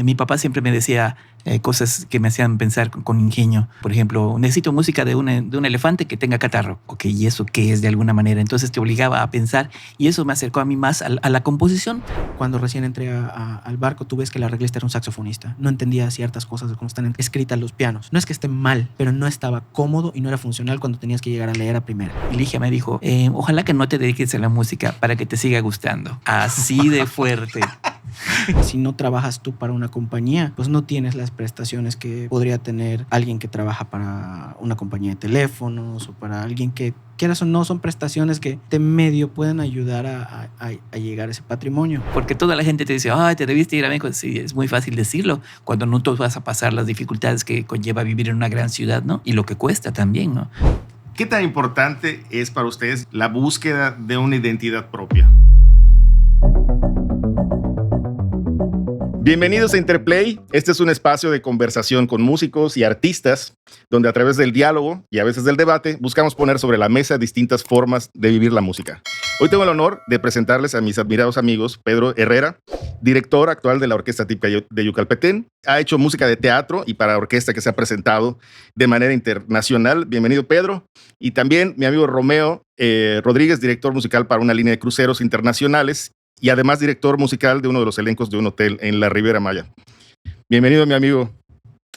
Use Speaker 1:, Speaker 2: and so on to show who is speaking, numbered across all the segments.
Speaker 1: Mi papá siempre me decía cosas que me hacían pensar con ingenio. Por ejemplo, necesito música de un elefante que tenga catarro. Ok, ¿y eso qué es de alguna manera? Entonces te obligaba a pensar y eso me acercó a mí más a la composición.
Speaker 2: Cuando recién entré al barco, tú ves que el arreglista era un saxofonista. No entendía ciertas cosas de cómo están escritas los pianos. No es que esté mal, pero no estaba cómodo y no era funcional cuando tenías que llegar a leer a primera.
Speaker 1: Y Ligia me dijo, ojalá que no te dediques a la música para que te siga gustando. Así de fuerte.
Speaker 2: Si no trabajas tú para una compañía, pues no tienes las prestaciones que podría tener alguien que trabaja para una compañía de teléfonos o para alguien que, quieras o no, son prestaciones que de medio pueden ayudar a llegar a ese patrimonio.
Speaker 1: Porque toda la gente te dice, ay, te debiste ir a México. Sí, es muy fácil decirlo cuando no tú vas a pasar las dificultades que conlleva vivir en una gran ciudad, ¿no? Y lo que cuesta también, ¿no?
Speaker 3: ¿Qué tan importante es para ustedes la búsqueda de una identidad propia? Bienvenidos a Interplay. Este es un espacio de conversación con músicos y artistas, donde a través del diálogo y a veces del debate buscamos poner sobre la mesa distintas formas de vivir la música. Hoy tengo el honor de presentarles a mis admirados amigos Pedro Herrera, director actual de la Orquesta Típica de Yucalpetén. Ha hecho música de teatro y para orquesta que se ha presentado de manera internacional. Bienvenido, Pedro. Y también mi amigo Romeo Rodríguez, director musical para una línea de cruceros internacionales y además director musical de uno de los elencos de un hotel en la Riviera Maya. Bienvenido, mi amigo.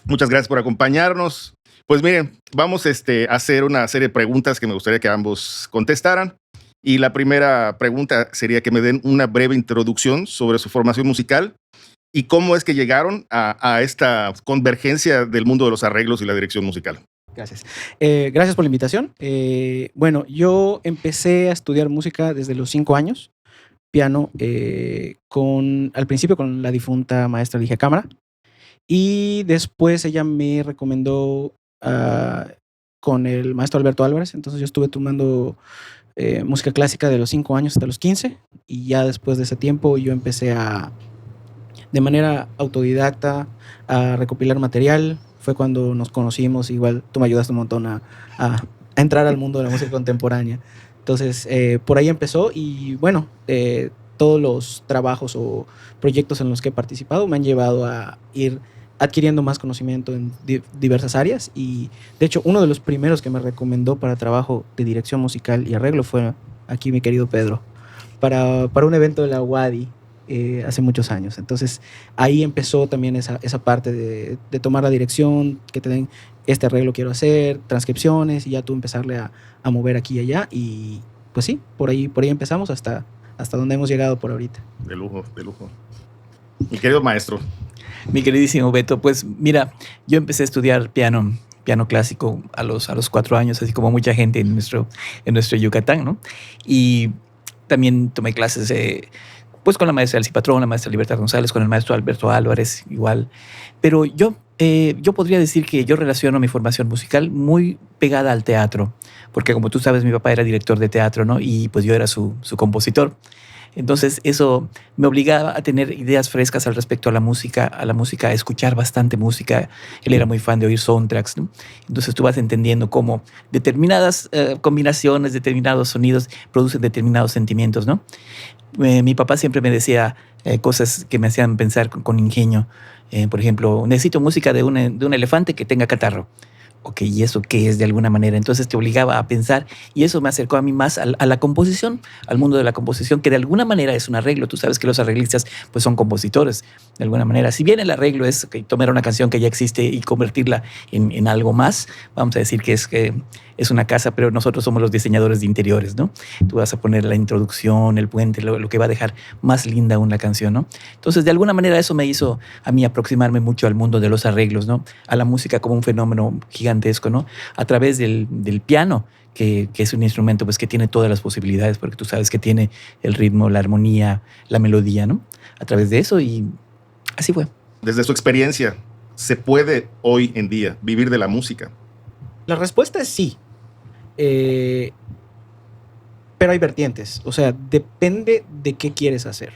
Speaker 3: Muchas gracias por acompañarnos. Pues miren, vamos a hacer una serie de preguntas que me gustaría que ambos contestaran. Y la primera pregunta sería que me den una breve introducción sobre su formación musical y cómo es que llegaron a esta convergencia del mundo de los arreglos y la dirección musical.
Speaker 2: Gracias. Gracias por la invitación. Bueno, yo empecé a estudiar música desde los 5 años. Piano, al principio con la difunta maestra Ligia Cámara, y después ella me recomendó con el maestro Alberto Álvarez. Entonces yo estuve tomando música clásica de los 5 años hasta los 15, y ya después de ese tiempo yo empecé de manera autodidacta a recopilar material. Fue cuando nos conocimos. Igual tú me ayudaste un montón a entrar al mundo de la música contemporánea. Entonces, por ahí empezó y bueno, todos los trabajos o proyectos en los que he participado me han llevado a ir adquiriendo más conocimiento en diversas áreas. Y de hecho, uno de los primeros que me recomendó para trabajo de dirección musical y arreglo fue aquí mi querido Pedro, para un evento de la UADY hace muchos años. Entonces, ahí empezó también esa parte de tomar la dirección, que te den este arreglo quiero hacer, transcripciones, y ya tú empezarle a mover aquí y allá. Y pues sí, por ahí empezamos hasta donde hemos llegado por ahorita.
Speaker 3: De lujo, de lujo. Mi querido maestro.
Speaker 1: Mi queridísimo Beto, pues mira, yo empecé a estudiar piano clásico a los 4 años, así como mucha gente en nuestro Yucatán, ¿no? Y también tomé clases pues con la maestra Elsie Patrón, la maestra Libertad González, con el maestro Alberto Álvarez, igual. Pero yo podría decir que yo relaciono mi formación musical muy pegada al teatro, porque como tú sabes, mi papá era director de teatro, ¿no? Y pues yo era su compositor. Entonces eso me obligaba a tener ideas frescas al respecto a la música, a escuchar bastante música. Él era muy fan de oír soundtracks, ¿no? Entonces tú vas entendiendo cómo determinadas combinaciones, determinados sonidos producen determinados sentimientos, ¿no? Mi papá siempre me decía cosas que me hacían pensar con ingenio. Por ejemplo, necesito música de un elefante que tenga catarro. Ok, ¿y eso qué es de alguna manera? Entonces te obligaba a pensar y eso me acercó a mí más a la composición, al mundo de la composición, que de alguna manera es un arreglo. Tú sabes que los arreglistas pues son compositores, de alguna manera. Si bien el arreglo es tomar una canción que ya existe y convertirla en algo más, vamos a decir que es una casa, pero nosotros somos los diseñadores de interiores, ¿no? Tú vas a poner la introducción, el puente, lo que va a dejar más linda aún la canción, ¿no? Entonces, de alguna manera eso me hizo a mí aproximarme mucho al mundo de los arreglos, ¿no? A la música como un fenómeno gigantesco, ¿no? A través del piano, que es un instrumento pues, que tiene todas las posibilidades, porque tú sabes que tiene el ritmo, la armonía, la melodía, ¿no? A través de eso, y así fue.
Speaker 3: Desde su experiencia, ¿se puede hoy en día vivir de la música?
Speaker 2: La respuesta es sí. Pero hay vertientes, o sea, depende de qué quieres hacer.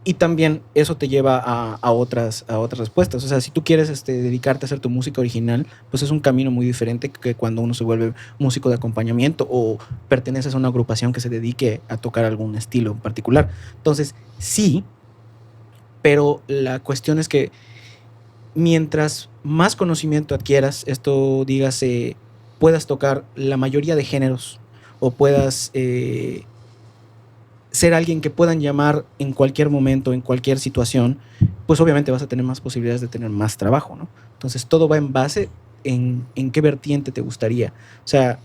Speaker 2: Y también eso te lleva a otras respuestas. O sea, si tú quieres dedicarte a hacer tu música original, pues es un camino muy diferente que cuando uno se vuelve músico de acompañamiento o perteneces a una agrupación que se dedique a tocar algún estilo en particular. Entonces, sí, Pero la cuestión es que mientras más conocimiento adquieras, esto dígase, puedas tocar la mayoría de géneros o puedas ser alguien que puedan llamar en cualquier momento, en cualquier situación, pues obviamente vas a tener más posibilidades de tener más trabajo, ¿no? Entonces todo va en base en qué vertiente te gustaría. O sea,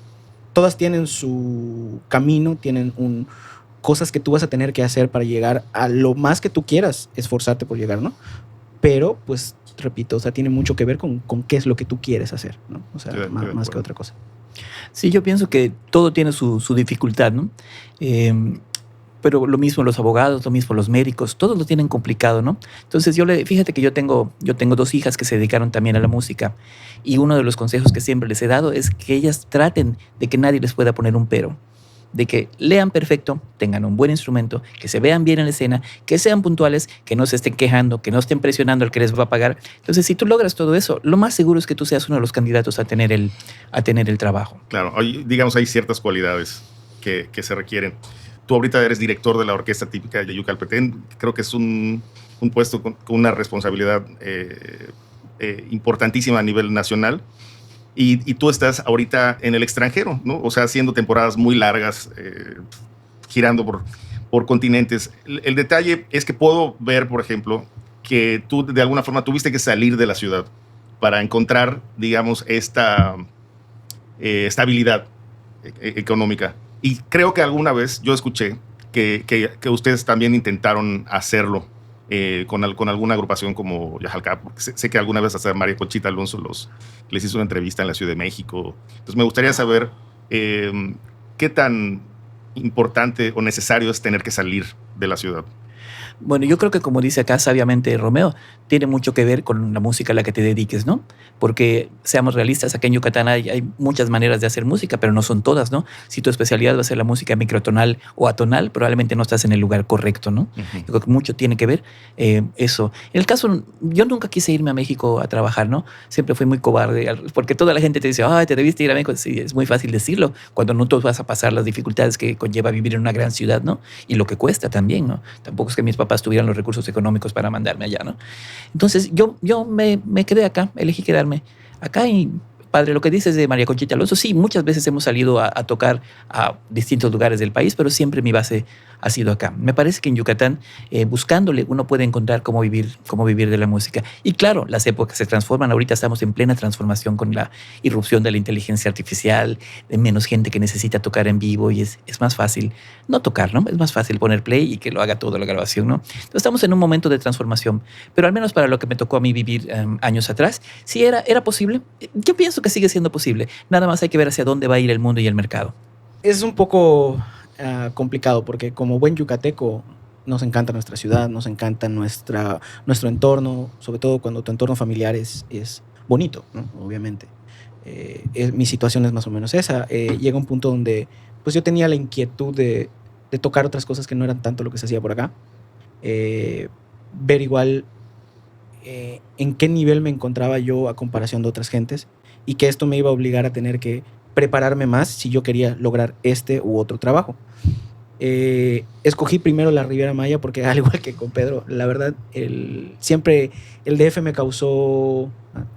Speaker 2: todas tienen su camino, tienen cosas que tú vas a tener que hacer para llegar a lo más que tú quieras esforzarte por llegar, ¿no? Pero, pues, repito, o sea, tiene mucho que ver con qué es lo que tú quieres hacer, ¿no? O sea, más que otra cosa.
Speaker 1: Sí, yo pienso que todo tiene su dificultad, ¿no? Pero lo mismo los abogados, lo mismo los médicos, todos lo tienen complicado, ¿no? Entonces fíjate que yo tengo 2 hijas que se dedicaron también a la música y uno de los consejos que siempre les he dado es que ellas traten de que nadie les pueda poner un pero, de que lean perfecto, tengan un buen instrumento, que se vean bien en la escena, que sean puntuales, que no se estén quejando, que no estén presionando al que les va a pagar. Entonces, si tú logras todo eso, lo más seguro es que tú seas uno de los candidatos a tener el trabajo.
Speaker 3: Claro, digamos, hay ciertas cualidades que se requieren. Tú ahorita eres director de la orquesta típica de Yucalpetén. Creo que es un puesto con una responsabilidad importantísima a nivel nacional. Y tú estás ahorita en el extranjero, ¿no? O sea, haciendo temporadas muy largas, girando por continentes. El detalle es que puedo ver, por ejemplo, que tú de alguna forma tuviste que salir de la ciudad para encontrar, digamos, esta estabilidad económica. Y creo que alguna vez yo escuché que ustedes también intentaron hacerlo con alguna agrupación como Yajalca. Sé que alguna vez hasta María Conchita Alonso les hizo una entrevista en la Ciudad de México. Entonces me gustaría saber qué tan importante o necesario es tener que salir de la ciudad.
Speaker 1: Bueno, yo creo que como dice acá sabiamente Romeo, tiene mucho que ver con la música a la que te dediques, ¿no? Porque seamos realistas, acá en Yucatán hay muchas maneras de hacer música, pero no son todas, ¿no? Si tu especialidad va a ser la música microtonal o atonal, probablemente no estás en el lugar correcto, ¿no?
Speaker 3: Uh-huh.
Speaker 1: Yo creo que mucho tiene que ver eso. En el caso, yo nunca quise irme a México a trabajar, ¿no? Siempre fui muy cobarde, porque toda la gente te dice, ay, te debiste ir a México. Sí, es muy fácil decirlo, cuando no tú vas a pasar las dificultades que conlleva vivir en una gran ciudad, ¿no? Y lo que cuesta también, ¿no? Tampoco es que mis papás tuvieran los recursos económicos para mandarme allá, ¿no? Entonces yo me quedé acá, elegí quedarme acá. Y padre, lo que dices de María Conchita Alonso, sí, muchas veces hemos salido a tocar a distintos lugares del país, pero siempre mi base ha sido acá. Me parece que en Yucatán, buscándole, uno puede encontrar cómo vivir de la música. Y claro, las épocas se transforman. Ahorita estamos en plena transformación con la irrupción de la inteligencia artificial, de menos gente que necesita tocar en vivo y es más fácil no tocar, ¿no? Es más fácil poner play y que lo haga toda la grabación, ¿no? Entonces estamos en un momento de transformación, pero al menos para lo que me tocó a mí vivir años atrás, sí era posible. Yo pienso que sigue siendo posible. Nada más hay que ver hacia dónde va a ir el mundo y el mercado.
Speaker 2: Es un poco complicado porque como buen yucateco nos encanta nuestra ciudad, nos encanta nuestro entorno, sobre todo cuando tu entorno familiar es bonito, ¿no? Obviamente. Mi situación es más o menos esa. Llega un punto donde pues yo tenía la inquietud de tocar otras cosas que no eran tanto lo que se hacía por acá. Ver igual en qué nivel me encontraba yo a comparación de otras gentes y que esto me iba a obligar a tener que prepararme más si yo quería lograr este u otro trabajo. Escogí primero la Riviera Maya porque, al igual que con Pedro, la verdad, siempre el DF me causó,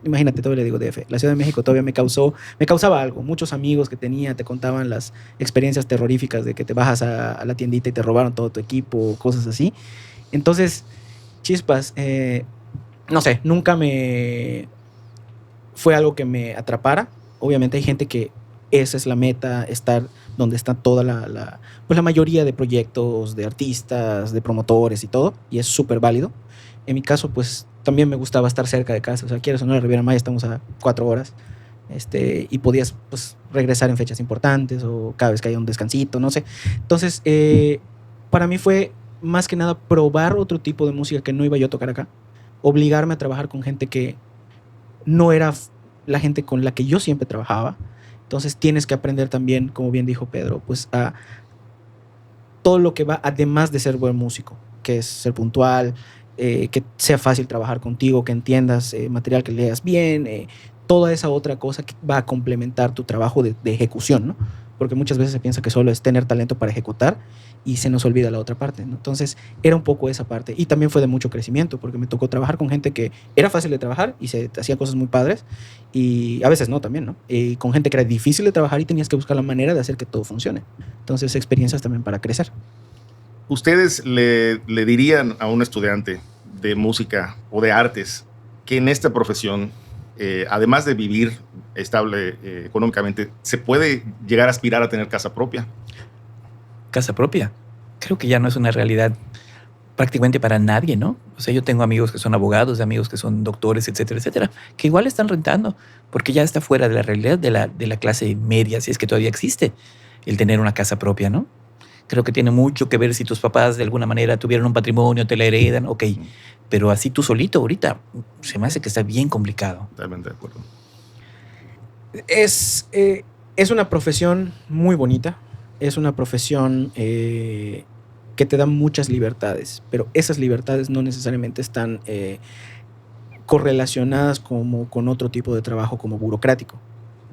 Speaker 2: imagínate, todavía le digo DF, la Ciudad de México todavía me causaba algo. Muchos amigos que tenía te contaban las experiencias terroríficas de que te bajas a la tiendita y te robaron todo tu equipo, cosas así. Entonces, chispas, no sé, nunca fue algo que me atrapara. Obviamente hay gente que esa es la meta, estar donde está toda pues la mayoría de proyectos, de artistas, de promotores y todo, y es súper válido. En mi caso, pues también me gustaba estar cerca de casa. O sea, quieres o no, la Riviera Maya estamos a 4 horas. Y podías pues regresar en fechas importantes o cada vez que haya un descansito, no sé. Entonces, para mí fue más que nada probar otro tipo de música que no iba yo a tocar acá, obligarme a trabajar con gente que no era la gente con la que yo siempre trabajaba. Entonces tienes que aprender también, como bien dijo Pedro, pues a todo lo que va además de ser buen músico, que es ser puntual, que sea fácil trabajar contigo, que entiendas material, que leas bien, toda esa otra cosa que va a complementar tu trabajo de ejecución, ¿no? porque muchas veces se piensa que solo es tener talento para ejecutar y se nos olvida la otra parte, ¿no? Entonces era un poco esa parte, y también fue de mucho crecimiento porque me tocó trabajar con gente que era fácil de trabajar y se hacía cosas muy padres, y a veces no también, ¿no? Y con gente que era difícil de trabajar y tenías que buscar la manera de hacer que todo funcione. Entonces experiencias también para crecer.
Speaker 3: ¿Ustedes le dirían a un estudiante de música o de artes que en esta profesión, además de vivir estable económicamente, se puede llegar a aspirar a tener casa propia?
Speaker 1: Casa propia. Creo que ya no es una realidad prácticamente para nadie, ¿no? O sea, yo tengo amigos que son abogados, amigos que son doctores, etcétera, etcétera, que igual están rentando, porque ya está fuera de la realidad de la clase media, si es que todavía existe el tener una casa propia, ¿no? Creo que tiene mucho que ver si tus papás de alguna manera tuvieron un patrimonio, te la heredan, ok. Pero así tú solito ahorita, se me hace que está bien complicado.
Speaker 3: Totalmente de acuerdo.
Speaker 2: Es una profesión muy bonita, es una profesión que te da muchas libertades, pero esas libertades no necesariamente están correlacionadas como con otro tipo de trabajo como burocrático.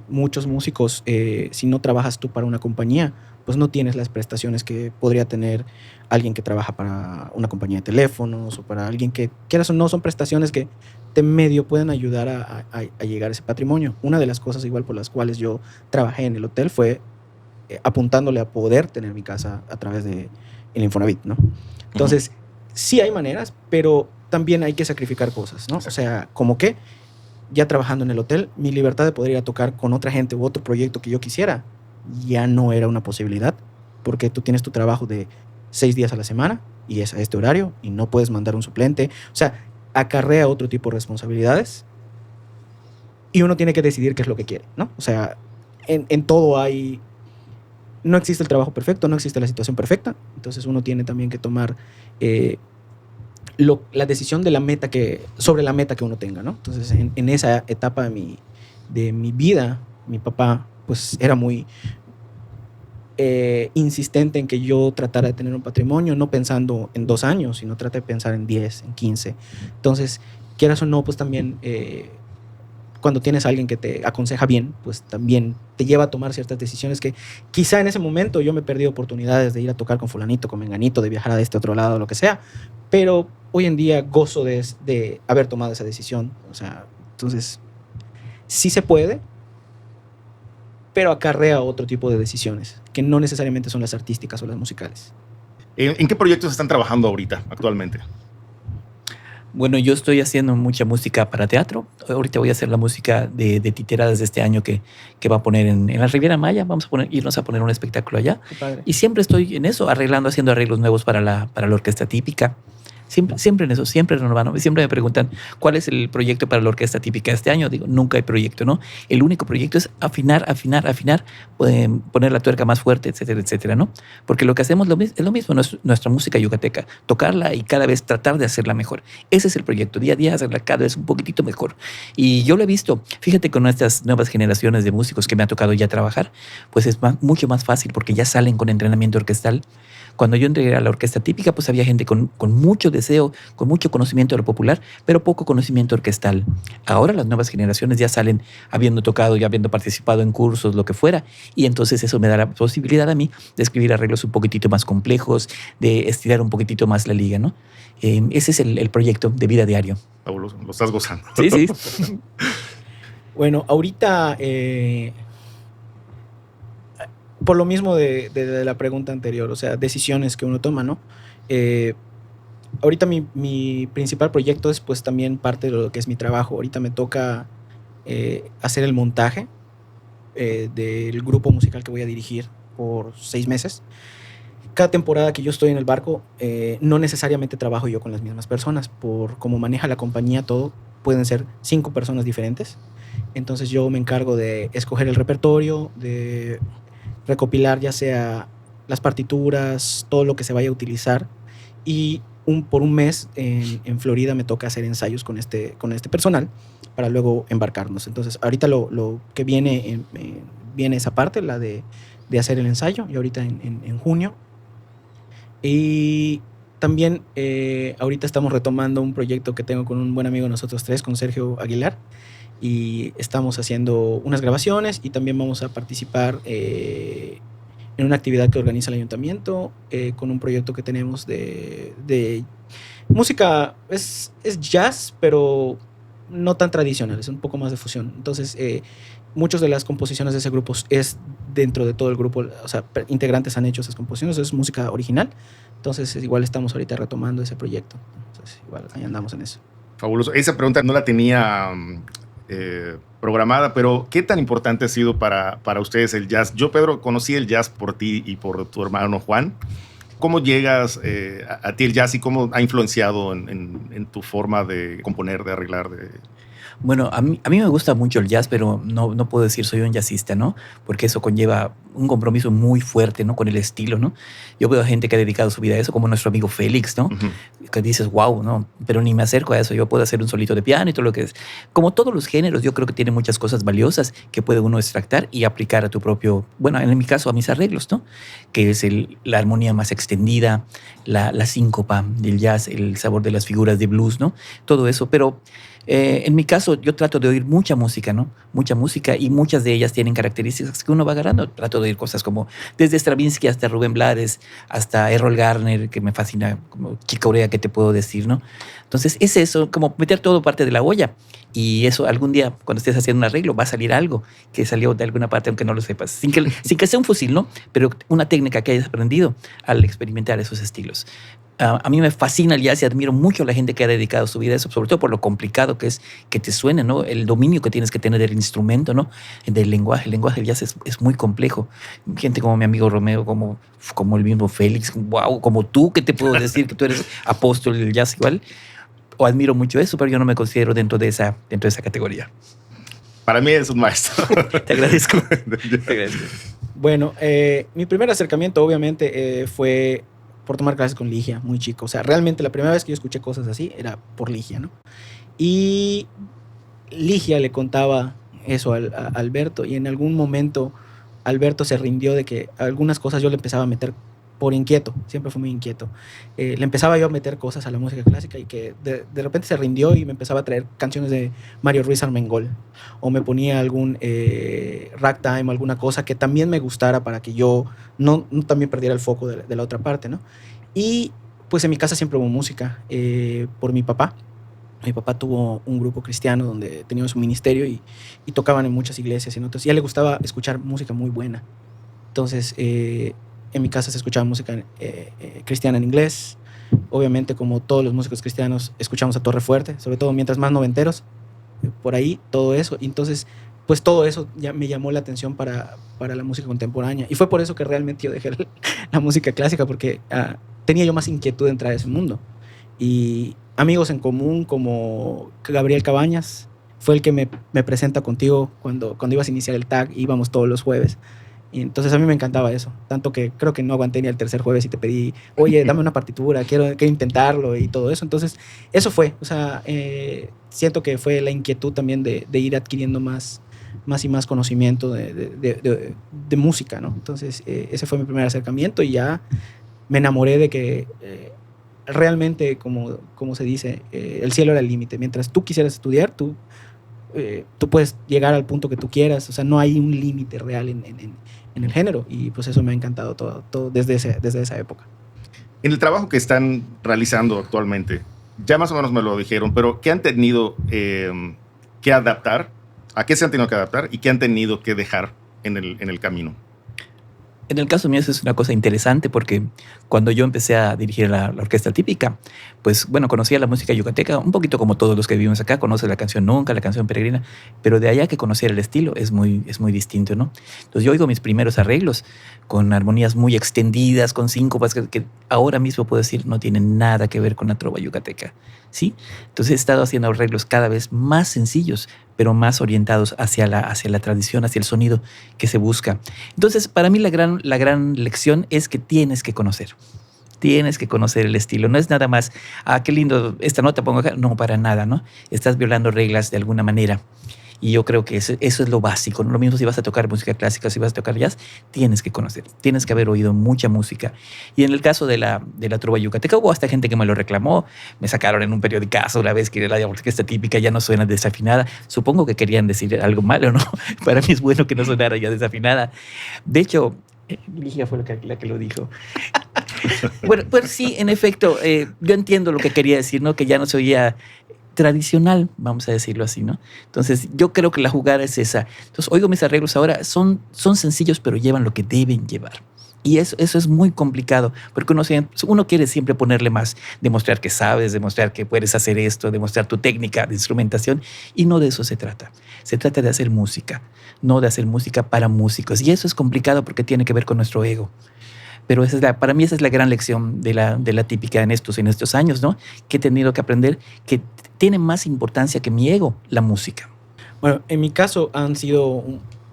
Speaker 2: Muchos músicos, si no trabajas tú para una compañía, pues no tienes las prestaciones que podría tener alguien que trabaja para una compañía de teléfonos o para alguien que, quieras o no, son prestaciones que te medio pueden ayudar a llegar a ese patrimonio. Una de las cosas igual por las cuales yo trabajé en el hotel fue apuntándole a poder tener mi casa a través de el Infonavit, ¿no? Entonces, sí hay maneras, pero también hay que sacrificar cosas, ¿no? O sea, como que ya trabajando en el hotel, mi libertad de poder ir a tocar con otra gente u otro proyecto que yo quisiera ya no era una posibilidad, porque tú tienes tu trabajo de 6 días a la semana y es a este horario y no puedes mandar un suplente. O sea, acarrea otro tipo de responsabilidades y uno tiene que decidir qué es lo que quiere, ¿no? O sea, en todo hay... No existe el trabajo perfecto, no existe la situación perfecta, entonces uno tiene también que tomar la decisión de sobre la meta que uno tenga, ¿no? Entonces, en esa etapa de mi vida, mi papá pues era muy insistente en que yo tratara de tener un patrimonio, no pensando en 2 años, sino trata de pensar en 10, en 15. Entonces, quieras o no, pues también cuando tienes a alguien que te aconseja bien, pues también te lleva a tomar ciertas decisiones que quizá en ese momento yo me perdí oportunidades de ir a tocar con fulanito, con menganito, de viajar a este otro lado, lo que sea, pero hoy en día gozo de haber tomado esa decisión. O sea, entonces sí se puede, pero acarrea otro tipo de decisiones que no necesariamente son las artísticas o las musicales.
Speaker 3: ¿En qué proyectos están trabajando ahorita, actualmente?
Speaker 1: Bueno, yo estoy haciendo mucha música para teatro. Ahorita voy a hacer la música de Titeradas de este año que va a poner en la Riviera Maya. Vamos a irnos a poner un espectáculo allá.
Speaker 2: Qué padre.
Speaker 1: Y siempre estoy en eso, haciendo arreglos nuevos para la orquesta típica. Siempre en eso, siempre renovando. Siempre me preguntan, ¿cuál es el proyecto para la orquesta típica de este año? Digo, nunca hay proyecto, ¿no? El único proyecto es afinar, poner la tuerca más fuerte, etcétera, etcétera, ¿no? Porque lo que hacemos es lo mismo, nuestra música yucateca, tocarla y cada vez tratar de hacerla mejor. Ese es el proyecto, día a día hacerla cada vez un poquitito mejor. Y yo lo he visto, fíjate con estas nuevas generaciones de músicos que me ha tocado ya trabajar, pues es mucho más fácil porque ya salen con entrenamiento orquestal. Cuando yo entré a la orquesta típica, pues había gente con mucho deseo, con mucho conocimiento de lo popular, pero poco conocimiento orquestal. Ahora las nuevas generaciones ya salen habiendo tocado, ya habiendo participado en cursos, lo que fuera, y entonces eso me da la posibilidad a mí de escribir arreglos un poquitito más complejos, de estirar un poquitito más la liga, ¿no? Ese es el proyecto de vida diario.
Speaker 3: Fabuloso, lo estás gozando.
Speaker 1: Sí, sí.
Speaker 2: Bueno, ahorita... por lo mismo de la pregunta anterior, o sea, decisiones que uno toma, ¿no? Ahorita mi principal proyecto es pues también parte de lo que es mi trabajo. Ahorita me toca hacer el montaje del grupo musical que voy a dirigir por 6 meses. Cada temporada que yo estoy en el barco, no necesariamente trabajo yo con las mismas personas. Por cómo maneja la compañía todo, pueden ser 5 personas diferentes. Entonces yo me encargo de escoger el repertorio, de recopilar ya sea las partituras, todo lo que se vaya a utilizar, y por un mes en Florida me toca hacer ensayos con este personal para luego embarcarnos. Entonces ahorita lo que viene esa parte, la de hacer el ensayo, y ahorita en junio. Y también ahorita estamos retomando un proyecto que tengo con un buen amigo de nosotros tres, con Sergio Aguilar, y estamos haciendo unas grabaciones y también vamos a participar en una actividad que organiza el ayuntamiento con un proyecto que tenemos de música, es jazz, pero no tan tradicional, es un poco más de fusión. Entonces, muchas de las composiciones de ese grupo es dentro de todo el grupo, o sea, integrantes han hecho esas composiciones, es música original. Entonces, igual estamos ahorita retomando ese proyecto. Entonces, igual ahí andamos en eso.
Speaker 3: Fabuloso. Esa pregunta no la tenía programada, pero ¿qué tan importante ha sido para ustedes el jazz? Yo, Pedro, conocí el jazz por ti y por tu hermano Juan. ¿Cómo llegas a ti el jazz y cómo ha influenciado en tu forma de componer, de arreglar?
Speaker 1: Bueno, a mí me gusta mucho el jazz, pero no puedo decir soy un jazzista, ¿no? Porque eso conlleva un compromiso muy fuerte, ¿no? Con el estilo, ¿no? Yo veo gente que ha dedicado su vida a eso, como nuestro amigo Félix, ¿no? Uh-huh. Que dices, wow, ¿no? Pero ni me acerco a eso. Yo puedo hacer un solito de piano y todo lo que es. Como todos los géneros, yo creo que tiene muchas cosas valiosas que puede uno extractar y aplicar a tu propio, bueno, en mi caso, a mis arreglos, ¿no? Que es la armonía más extendida, la síncopa del jazz, el sabor de las figuras de blues, ¿no? Todo eso, pero... en mi caso, yo trato de oír mucha música, ¿no? Mucha música y muchas de ellas tienen características que uno va agarrando. Trato de oír cosas como desde Stravinsky hasta Rubén Blades, hasta Errol Garner, que me fascina, como Chick Corea, que te puedo decir, ¿no? Entonces, es eso, como meter todo parte de la olla. Y eso algún día, cuando estés haciendo un arreglo, va a salir algo que salió de alguna parte, aunque no lo sepas. Sin que sea un fusil, ¿no? Pero una técnica que hayas aprendido al experimentar esos estilos. A mí me fascina el jazz y admiro mucho a la gente que ha dedicado su vida a eso, sobre todo por lo complicado que es que te suene, ¿no? El dominio que tienes que tener del instrumento, ¿no? Del lenguaje. El lenguaje del jazz es muy complejo. Gente como mi amigo Romeo, como el mismo Félix, wow, como tú, que te puedo decir que tú eres apóstol del jazz igual. O admiro mucho eso, pero yo no me considero dentro de esa categoría.
Speaker 3: Para mí es un maestro.
Speaker 1: Te agradezco. Te agradezco.
Speaker 2: Bueno, mi primer acercamiento obviamente fue por tomar clases con Ligia, muy chico. O sea, realmente la primera vez que yo escuché cosas así era por Ligia, ¿no? Y Ligia le contaba eso a Alberto y en algún momento Alberto se rindió de que algunas cosas yo le empezaba a meter por inquieto, siempre fue muy inquieto. Le empezaba yo a meter cosas a la música clásica y que de repente se rindió y me empezaba a traer canciones de Mario Ruiz Armengol o me ponía algún ragtime, alguna cosa que también me gustara para que yo no también perdiera el foco de la otra parte, ¿no? Y pues en mi casa siempre hubo música por mi papá. Mi papá tuvo un grupo cristiano donde tenía su ministerio y tocaban en muchas iglesias y en otras. Y a él le gustaba escuchar música muy buena. Entonces, en mi casa se escuchaba música cristiana en inglés. Obviamente, como todos los músicos cristianos, escuchamos a Torre Fuerte, sobre todo mientras más noventeros, por ahí, todo eso. Y entonces, pues todo eso ya me llamó la atención para la música contemporánea. Y fue por eso que realmente yo dejé la música clásica, porque tenía yo más inquietud de entrar a ese mundo. Y amigos en común como Gabriel Cabañas fue el que me presenta contigo cuando ibas a iniciar el tag, íbamos todos los jueves. Y entonces a mí me encantaba eso, tanto que creo que no aguanté ni el tercer jueves y te pedí, oye, dame una partitura, quiero intentarlo y todo eso. Entonces eso fue, o sea, siento que fue la inquietud también de ir adquiriendo más y más conocimiento de música, ¿no? Entonces ese fue mi primer acercamiento y ya me enamoré de que realmente, como se dice, el cielo era el límite. Mientras tú quisieras estudiar, tú puedes llegar al punto que tú quieras, o sea, no hay un límite real en el género y pues eso me ha encantado todo desde esa época.
Speaker 3: En el trabajo que están realizando actualmente, ya más o menos me lo dijeron, pero ¿qué han tenido que adaptar? ¿A qué se han tenido que adaptar y qué han tenido que dejar en el camino?
Speaker 1: En el caso mío eso es una cosa interesante porque cuando yo empecé a dirigir la orquesta típica, pues bueno, conocía la música yucateca, un poquito como todos los que vivimos acá, conoces la canción Nunca, la canción Peregrina, pero de allá que conocer el estilo es muy distinto, ¿no? Entonces yo oigo mis primeros arreglos con armonías muy extendidas, con síncopas que ahora mismo puedo decir no tienen nada que ver con la trova yucateca, ¿sí? Entonces he estado haciendo arreglos cada vez más sencillos, pero más orientados hacia la tradición, hacia el sonido que se busca. Entonces, para mí la gran lección es que tienes que conocer. Tienes que conocer el estilo. No es nada más, qué lindo, esta nota pongo acá. No, para nada, ¿no? Estás violando reglas de alguna manera. Y yo creo que eso es lo básico, ¿no? Lo mismo si vas a tocar música clásica, si vas a tocar jazz, tienes que conocer, tienes que haber oído mucha música. Y en el caso de la trova yucateca, hubo hasta gente que me lo reclamó. Me sacaron en un periodicazo una vez que la orquesta típica ya no suena desafinada. Supongo que querían decir algo malo, ¿no? Para mí es bueno que no sonara ya desafinada. De hecho, Ligia fue la que lo dijo. Bueno, pues sí, en efecto, yo entiendo lo que quería decir, ¿no? Que ya no se oía tradicional, vamos a decirlo así, ¿no? Entonces, yo creo que la jugada es esa. Entonces, oigo mis arreglos ahora, son sencillos, pero llevan lo que deben llevar. Y eso es muy complicado, porque uno quiere siempre ponerle más, demostrar que sabes, demostrar que puedes hacer esto, demostrar tu técnica de instrumentación, y no de eso se trata. Se trata de hacer música, no de hacer música para músicos. Y eso es complicado porque tiene que ver con nuestro ego. Pero para mí esa es la gran lección de la típica en estos años, ¿no? Que he tenido que aprender que tiene más importancia que mi ego la música.
Speaker 2: Bueno, en mi caso han sido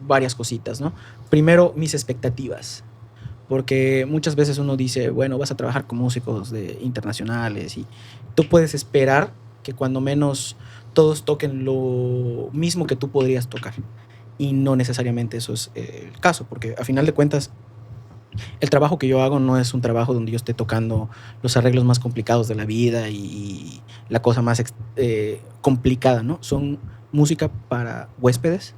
Speaker 2: varias cositas, ¿no? Primero, mis expectativas. Porque muchas veces uno dice, bueno, vas a trabajar con músicos internacionales y tú puedes esperar que cuando menos todos toquen lo mismo que tú podrías tocar. Y no necesariamente eso es el caso, porque a final de cuentas el trabajo que yo hago no es un trabajo donde yo esté tocando los arreglos más complicados de la vida y la cosa más complicada, ¿no? Son música para huéspedes,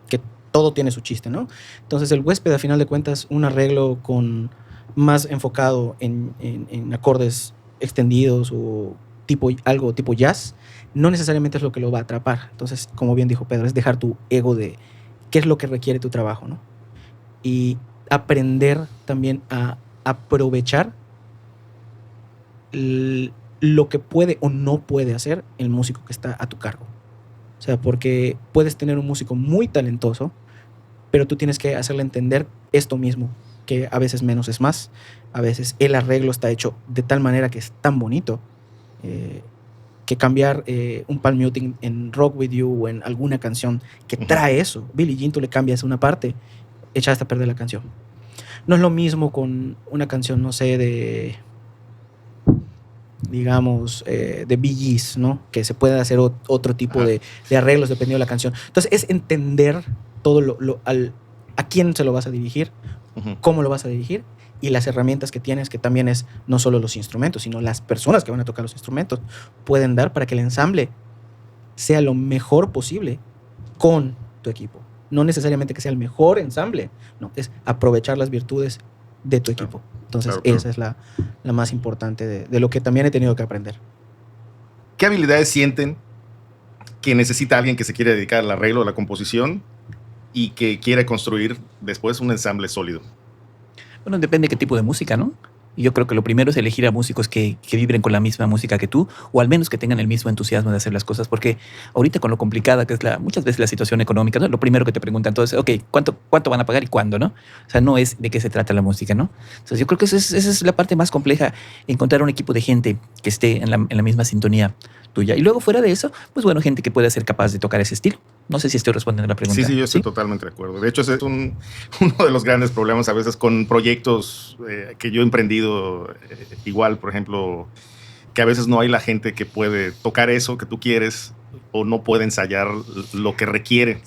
Speaker 2: que todo tiene su chiste, ¿no? Entonces el huésped, a final de cuentas, un arreglo más enfocado en acordes extendidos o algo tipo jazz, no necesariamente es lo que lo va a atrapar. Entonces, como bien dijo Pedro, es dejar tu ego de qué es lo que requiere tu trabajo, ¿no? Y aprender también a aprovechar lo que puede o no puede hacer el músico que está a tu cargo. O sea, porque puedes tener un músico muy talentoso, pero tú tienes que hacerle entender esto mismo, que a veces menos es más. A veces el arreglo está hecho de tal manera que es tan bonito que cambiar un palm muting en Rock With You o en alguna canción que trae eso. Billie Jean, tú le cambias una parte, echaste a perder la canción. No es lo mismo con una canción, no sé, digamos, de Bee Gees, ¿no? Que se puede hacer otro tipo de arreglos dependiendo de la canción. Entonces, es entender todo a quién se lo vas a dirigir, cómo lo vas a dirigir y las herramientas que tienes, que también es no solo los instrumentos, sino las personas que van a tocar los instrumentos, pueden dar para que el ensamble sea lo mejor posible con tu equipo. No necesariamente que sea el mejor ensamble, no, es aprovechar las virtudes de tu equipo. Entonces, esa es la más importante de lo que también he tenido que aprender.
Speaker 3: ¿Qué habilidades sienten que necesita alguien que se quiere dedicar al arreglo, a la composición y que quiere construir después un ensamble sólido?
Speaker 1: Bueno, depende de qué tipo de música, ¿no? Y yo creo que lo primero es elegir a músicos que vibren con la misma música que tú, o al menos que tengan el mismo entusiasmo de hacer las cosas, porque ahorita con lo complicada que es muchas veces la situación económica, ¿no? Lo primero que te preguntan entonces, ok, ¿cuánto van a pagar y cuándo, no? O sea, no es de qué se trata la música, ¿no? Entonces yo creo que esa es la parte más compleja, encontrar un equipo de gente que esté en la misma sintonía tuya. Y luego fuera de eso, pues bueno, gente que pueda ser capaz de tocar ese estilo. No sé si estoy respondiendo a la pregunta.
Speaker 3: Sí, yo estoy totalmente de acuerdo. De hecho, ese es uno de los grandes problemas a veces con proyectos que yo he emprendido. Igual, por ejemplo, que a veces no hay la gente que puede tocar eso que tú quieres o no puede ensayar lo que requiere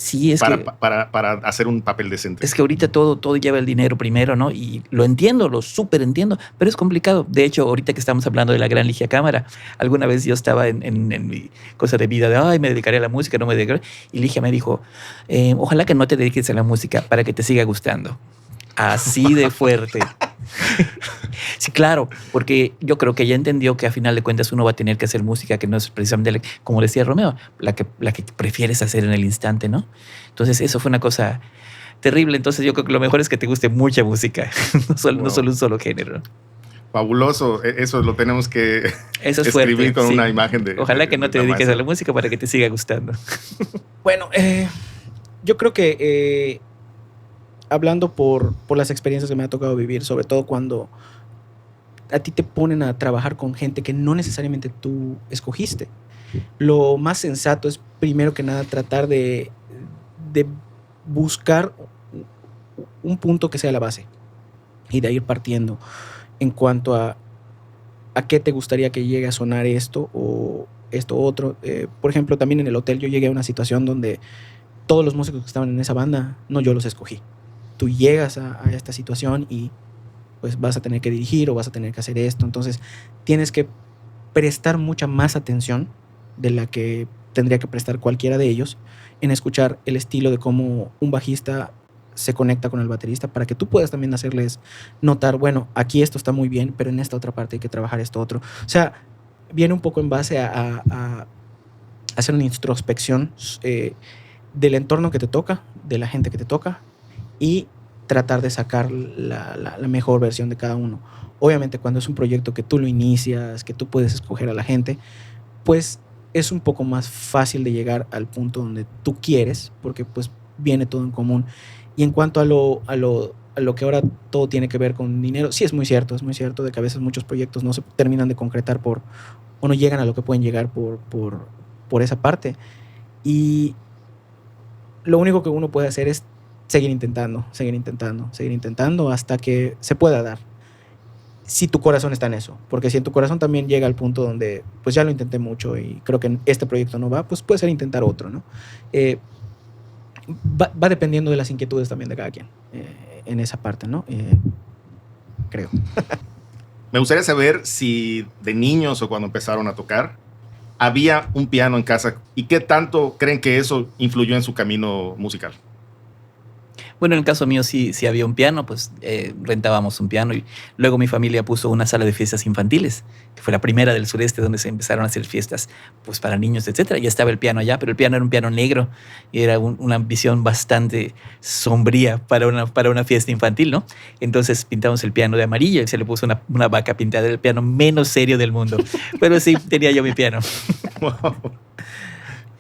Speaker 3: para hacer un papel decente.
Speaker 1: Es que ahorita todo lleva el dinero primero, ¿no? Y lo entiendo, lo súper entiendo, pero es complicado. De hecho, ahorita que estamos hablando de la gran Ligia Cámara, alguna vez yo estaba en mi cosa de vida de, me dedicaré a la música, no me dedicaré. Y Ligia me dijo, ojalá que no te dediques a la música para que te siga gustando. Así de fuerte. Sí, claro, porque yo creo que ella entendió que a final de cuentas uno va a tener que hacer música que no es precisamente, como decía Romeo, la que prefieres hacer en el instante, ¿no? Entonces eso fue una cosa terrible. Entonces yo creo que lo mejor es que te guste mucha música, no solo un solo género.
Speaker 3: Fabuloso, eso lo tenemos que escribir fuerte, con una imagen de...
Speaker 1: Ojalá que no te dediques a la música para que te siga gustando.
Speaker 2: Bueno, yo creo que hablando por las experiencias que me ha tocado vivir, sobre todo cuando a ti te ponen a trabajar con gente que no necesariamente tú escogiste, lo más sensato es primero que nada tratar de buscar un punto que sea la base y de ir partiendo en cuanto a qué te gustaría que llegue a sonar esto o esto otro. Por ejemplo, también en el hotel yo llegué a una situación donde todos los músicos que estaban en esa banda, no yo los escogí. Tú llegas a esta situación y pues vas a tener que dirigir o vas a tener que hacer esto. Entonces tienes que prestar mucha más atención de la que tendría que prestar cualquiera de ellos en escuchar el estilo de cómo un bajista se conecta con el baterista para que tú puedas también hacerles notar, bueno, aquí esto está muy bien, pero en esta otra parte hay que trabajar esto otro. O sea, viene un poco en base a hacer una introspección del entorno que te toca, de la gente que te toca y tratar de sacar la mejor versión de cada uno. Obviamente cuando es un proyecto que tú lo inicias, que tú puedes escoger a la gente, pues es un poco más fácil de llegar al punto donde tú quieres, porque pues viene todo en común. Y en cuanto a lo que ahora todo tiene que ver con dinero, sí es muy cierto de que a veces muchos proyectos no se terminan de concretar o no llegan a lo que pueden llegar por esa parte. Y lo único que uno puede hacer es seguir intentando hasta que se pueda dar. Si tu corazón está en eso, porque si en tu corazón también llega al punto donde pues ya lo intenté mucho y creo que este proyecto no va, pues puede ser intentar otro, ¿no? Va dependiendo de las inquietudes también de cada quien en esa parte, ¿no? Creo.
Speaker 3: Me gustaría saber si de niños o cuando empezaron a tocar había un piano en casa y qué tanto creen que eso influyó en su camino musical.
Speaker 1: Bueno, en el caso mío sí había un piano, pues rentábamos un piano y luego mi familia puso una sala de fiestas infantiles, que fue la primera del sureste donde se empezaron a hacer fiestas pues para niños, etcétera. Ya estaba el piano allá, pero el piano era un piano negro y era una visión bastante sombría para una fiesta infantil, ¿no? Entonces pintamos el piano de amarillo y se le puso una vaca pintada, era el piano menos serio del mundo. Pero sí, tenía yo mi piano.
Speaker 3: Wow.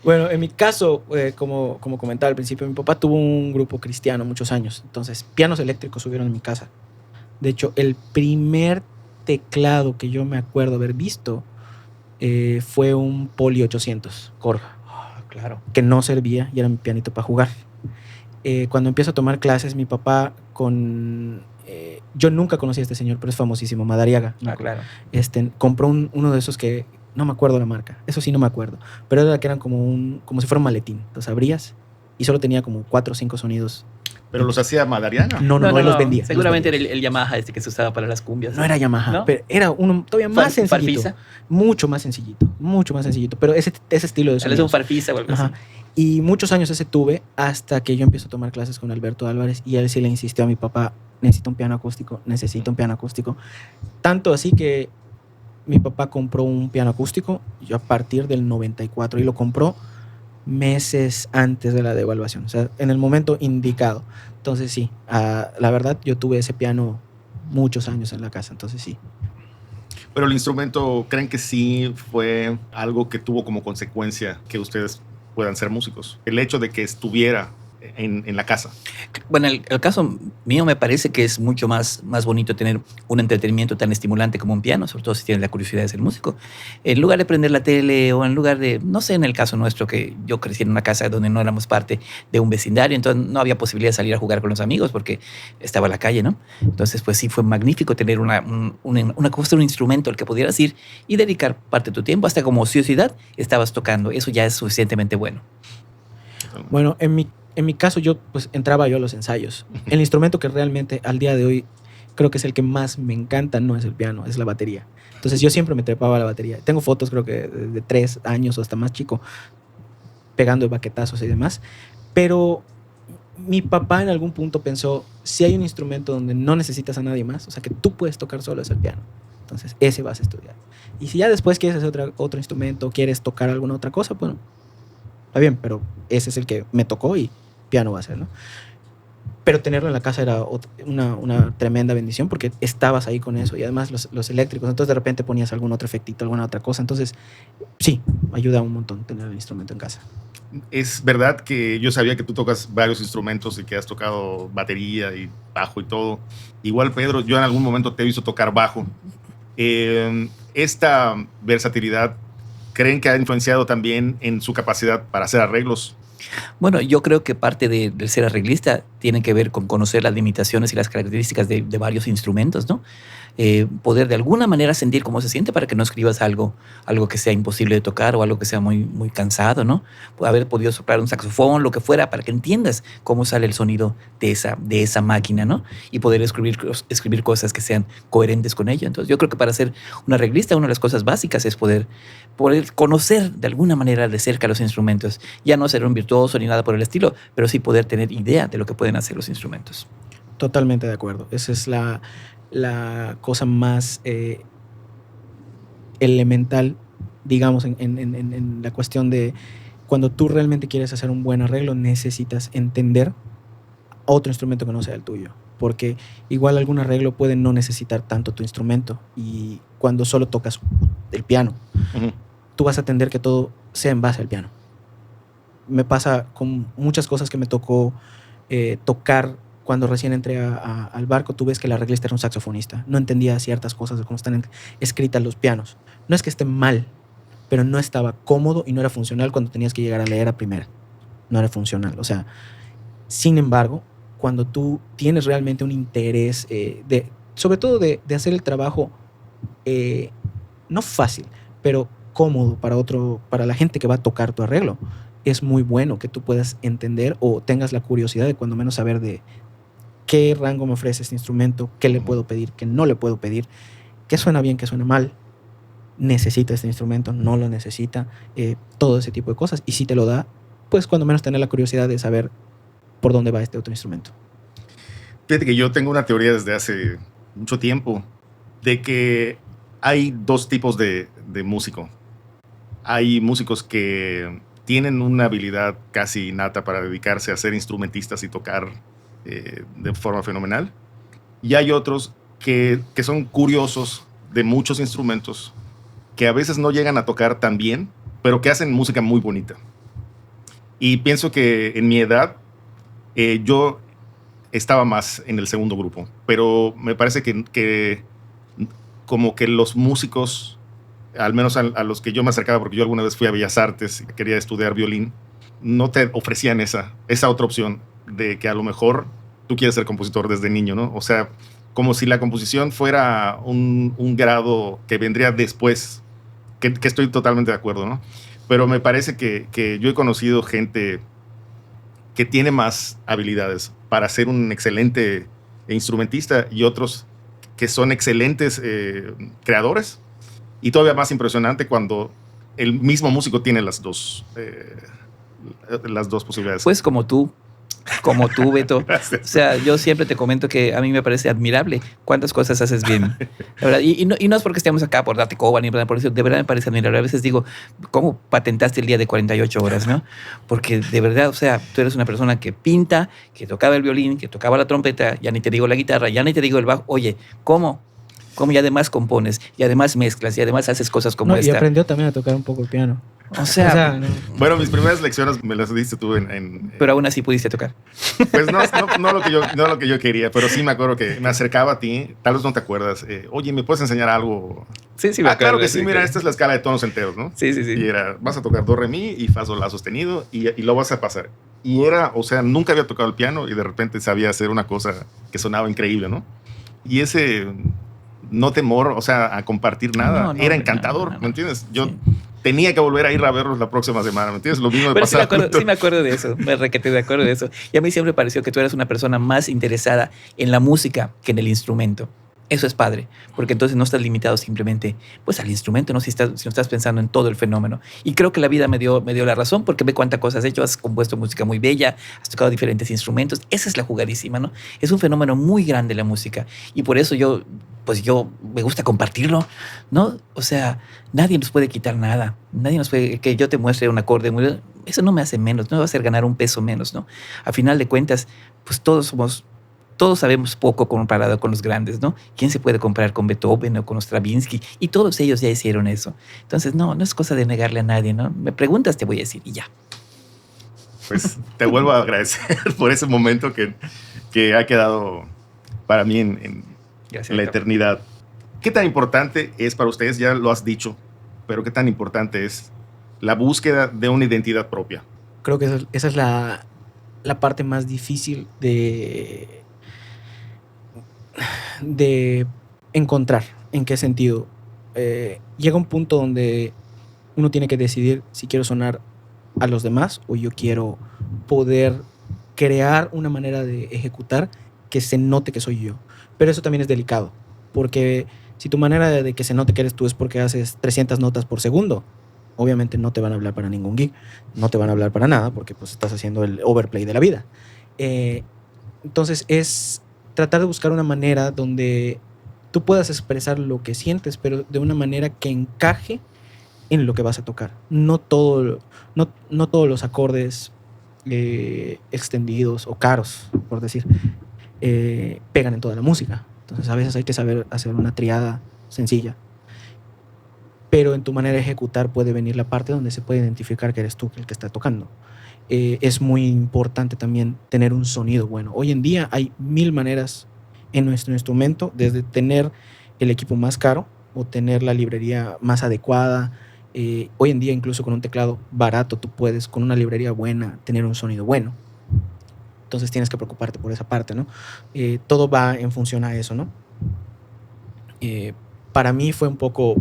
Speaker 2: Bueno, en mi caso, como comentaba al principio, mi papá tuvo un grupo cristiano muchos años. Entonces, pianos eléctricos subieron en mi casa. De hecho, el primer teclado que yo me acuerdo haber visto fue un Poly 800 Korg.
Speaker 1: Claro.
Speaker 2: Que no servía y era mi pianito para jugar. Cuando empiezo a tomar clases, mi papá yo nunca conocí a este señor, pero es famosísimo, Madariaga.
Speaker 1: Claro.
Speaker 2: Compró uno de esos que no me acuerdo la marca, eso sí no me acuerdo, pero era que eran como si fuera un maletín. Los abrías y solo tenía como 4 o 5 sonidos.
Speaker 3: ¿Pero los hacía Madariaga?
Speaker 2: No, él los vendía.
Speaker 1: Seguramente era el Yamaha que se usaba para las cumbias.
Speaker 2: No era Yamaha, ¿no? Pero era uno todavía más sencillito. ¿Farfisa? Mucho más sencillito. Pero ese estilo de sonidos.
Speaker 1: Es un Farfisa o algo así.
Speaker 2: Y muchos años ese tuve hasta que yo empiezo a tomar clases con Alberto Álvarez y él sí le insistió a mi papá, necesito un piano acústico. Tanto así que mi papá compró un piano acústico yo a partir del 94 y lo compró meses antes de la devaluación, o sea, en el momento indicado. Entonces sí, la verdad yo tuve ese piano muchos años en la casa, entonces sí.
Speaker 3: Pero el instrumento, ¿creen que sí fue algo que tuvo como consecuencia que ustedes puedan ser músicos? El hecho de que estuviera en la casa.
Speaker 1: Bueno, el caso mío me parece que es mucho más bonito tener un entretenimiento tan estimulante como un piano, sobre todo si tienes la curiosidad de ser músico. En lugar de prender la tele o en lugar de, no sé, en el caso nuestro, que yo crecí en una casa donde no éramos parte de un vecindario, entonces no había posibilidad de salir a jugar con los amigos porque estaba la calle, ¿no? Entonces, pues sí fue magnífico tener un instrumento al que pudieras ir y dedicar parte de tu tiempo, hasta como ociosidad estabas tocando. Eso ya es suficientemente bueno.
Speaker 2: Bueno, en mi caso yo pues entraba yo a los ensayos. El instrumento que realmente al día de hoy creo que es el que más me encanta no es el piano, es la batería. Entonces yo siempre me trepaba a la batería. Tengo fotos creo que de 3 años o hasta más chico pegando baquetazos y demás. Pero mi papá en algún punto pensó, si hay un instrumento donde no necesitas a nadie más, o sea que tú puedes tocar solo, es el piano. Entonces ese vas a estudiar. Y si ya después quieres hacer otro instrumento, quieres tocar alguna otra cosa, bueno, está bien, pero ese es el que me tocó y piano va a ser, ¿no? Pero tenerlo en la casa era una tremenda bendición porque estabas ahí con eso y además los eléctricos, entonces de repente ponías algún otro efectito, alguna otra cosa, entonces sí, ayuda un montón tener el instrumento en casa.
Speaker 3: Es verdad que yo sabía que tú tocas varios instrumentos y que has tocado batería y bajo y todo. Igual, Pedro, yo en algún momento te he visto tocar bajo. Esta versatilidad, ¿creen que ha influenciado también en su capacidad para hacer arreglos?
Speaker 1: Bueno, yo creo que parte del ser arreglista tiene que ver con conocer las limitaciones y las características de varios instrumentos, ¿no? Poder de alguna manera sentir cómo se siente para que no escribas algo que sea imposible de tocar o algo que sea muy, muy cansado, ¿no? Haber podido soplar un saxofón, lo que fuera, para que entiendas cómo sale el sonido de esa máquina, ¿no? Y poder escribir cosas que sean coherentes con ello. Entonces, yo creo que para ser un arreglista, una de las cosas básicas es poder conocer de alguna manera de cerca los instrumentos. Ya no ser un virtuoso ni nada por el estilo, pero sí poder tener idea de lo que pueden hacer los instrumentos.
Speaker 2: Totalmente de acuerdo. Esa es la cosa más elemental, digamos, en la cuestión de cuando tú realmente quieres hacer un buen arreglo, necesitas entender otro instrumento que no sea el tuyo. Porque igual algún arreglo puede no necesitar tanto tu instrumento. Y cuando solo tocas el piano, tú vas a entender que todo sea en base al piano. Me pasa con muchas cosas que me tocó tocar. Cuando recién entré al barco, tú ves que el arreglista era un saxofonista. No entendía ciertas cosas de cómo están escritas los pianos. No es que esté mal, pero no estaba cómodo y no era funcional cuando tenías que llegar a leer a primera. No era funcional. O sea, sin embargo, cuando tú tienes realmente un interés, sobre todo de hacer el trabajo, no fácil, pero cómodo para la gente que va a tocar tu arreglo, es muy bueno que tú puedas entender o tengas la curiosidad de cuando menos saber de qué rango me ofrece este instrumento, qué le puedo pedir, qué no le puedo pedir, qué suena bien, qué suena mal, necesita este instrumento, no lo necesita, todo ese tipo de cosas. Y si te lo da, pues cuando menos tener la curiosidad de saber por dónde va este otro instrumento.
Speaker 3: Fíjate que yo tengo una teoría desde hace mucho tiempo de que hay dos tipos de músico. Hay músicos que tienen una habilidad casi innata para dedicarse a ser instrumentistas y tocar de forma fenomenal. Y hay otros que son curiosos de muchos instrumentos, que a veces no llegan a tocar tan bien, pero que hacen música muy bonita. Y pienso que en mi edad yo estaba más en el segundo grupo, pero me parece que como que los músicos, al menos a los que yo me acercaba, porque yo alguna vez fui a Bellas Artes y quería estudiar violín, no te ofrecían esa otra opción de que a lo mejor tú quieres ser compositor desde niño, ¿no? O sea, como si la composición fuera un grado que vendría después, que estoy totalmente de acuerdo, ¿no? Pero me parece que yo he conocido gente que tiene más habilidades para ser un excelente instrumentista y otros que son excelentes creadores. Y todavía más impresionante cuando el mismo músico tiene las dos posibilidades.
Speaker 1: Pues como tú, Beto.
Speaker 3: Gracias.
Speaker 1: O sea, yo siempre te comento que a mí me parece admirable cuántas cosas haces bien. La verdad, y no es porque estemos acá por darte coba ni por eso, de verdad me parece admirable. A veces digo, ¿cómo patentaste el día de 48 horas, no? Porque de verdad, o sea, tú eres una persona que pinta, que tocaba el violín, que tocaba la trompeta, ya ni te digo la guitarra, ya ni te digo el bajo. Oye, ¿cómo? Y además compones, y además mezclas, y además haces cosas como esta.
Speaker 2: Y aprendió también a tocar un poco el piano.
Speaker 1: O sea,
Speaker 2: no.
Speaker 3: Bueno, mis primeras lecciones me las diste tú
Speaker 1: pero aún así pudiste tocar.
Speaker 3: Pues no lo que yo quería, pero sí me acuerdo que me acercaba a ti, tal vez no te acuerdas. Oye, ¿me puedes enseñar algo?
Speaker 1: Sí, me acuerdo.
Speaker 3: Claro que sí, mira, esta es la escala de tonos enteros, ¿no?
Speaker 1: Sí.
Speaker 3: Y era, vas a tocar do, re, mi y fa, sol, la sostenido y lo vas a pasar. Y era, o sea, nunca había tocado el piano y de repente sabía hacer una cosa que sonaba increíble, ¿no? Y ese no temor, o sea, a compartir nada, era encantador,
Speaker 1: no.
Speaker 3: ¿me entiendes? Yo tenía que volver a ir a verlos la próxima semana, ¿me entiendes? Lo mismo de pasar.
Speaker 1: Sí me acuerdo de eso, me requeté de acuerdo de eso. Y a mí siempre pareció que tú eras una persona más interesada en la música que en el instrumento. Eso es padre, porque entonces no estás limitado simplemente pues al instrumento, ¿no? Si no estás pensando en todo el fenómeno. Y creo que la vida me dio la razón, porque ve cuántas cosas has hecho, has compuesto música muy bella, has tocado diferentes instrumentos. Esa es la jugadísima, ¿no? Es un fenómeno muy grande la música. Y por eso yo me gusta compartirlo, ¿no? O sea, nadie nos puede quitar nada. Nadie nos puede, que yo te muestre un acorde muy... Eso no me hace menos, no me va a hacer ganar un peso menos, ¿no? A final de cuentas, pues todos sabemos poco comparado con los grandes, ¿no? ¿Quién se puede comparar con Beethoven o con Stravinsky? Y todos ellos ya hicieron eso. Entonces, no es cosa de negarle a nadie, ¿no? Me preguntas, te voy a decir y ya.
Speaker 3: Pues te vuelvo a agradecer por ese momento que ha quedado para mí en la eternidad. ¿Qué tan importante es para ustedes? Ya lo has dicho, pero ¿qué tan importante es la búsqueda de una identidad propia?
Speaker 2: creo que esa es la parte más difícil de encontrar. ¿En qué sentido? Llega un punto donde uno tiene que decidir si quiero sonar a los demás o yo quiero poder crear una manera de ejecutar que se note que soy yo. Pero eso también es delicado, porque si tu manera de que se note que eres tú es porque haces 300 notas por segundo, obviamente no te van a hablar para ningún gig, no te van a hablar para nada, porque pues estás haciendo el overplay de la vida. Entonces es tratar de buscar una manera donde tú puedas expresar lo que sientes, pero de una manera que encaje en lo que vas a tocar. No todos los acordes extendidos o caros, por decir, pegan en toda la música. Entonces a veces hay que saber hacer una triada sencilla. Pero en tu manera de ejecutar puede venir la parte donde se puede identificar que eres tú el que está tocando. Es muy importante también tener un sonido bueno. Hoy en día hay 1000 maneras en nuestro instrumento, desde tener el equipo más caro o tener la librería más adecuada. Hoy en día incluso con un teclado barato tú puedes, con una librería buena, tener un sonido bueno. Entonces tienes que preocuparte por esa parte, ¿no? Todo va en función a eso, ¿no? Para mí fue un poco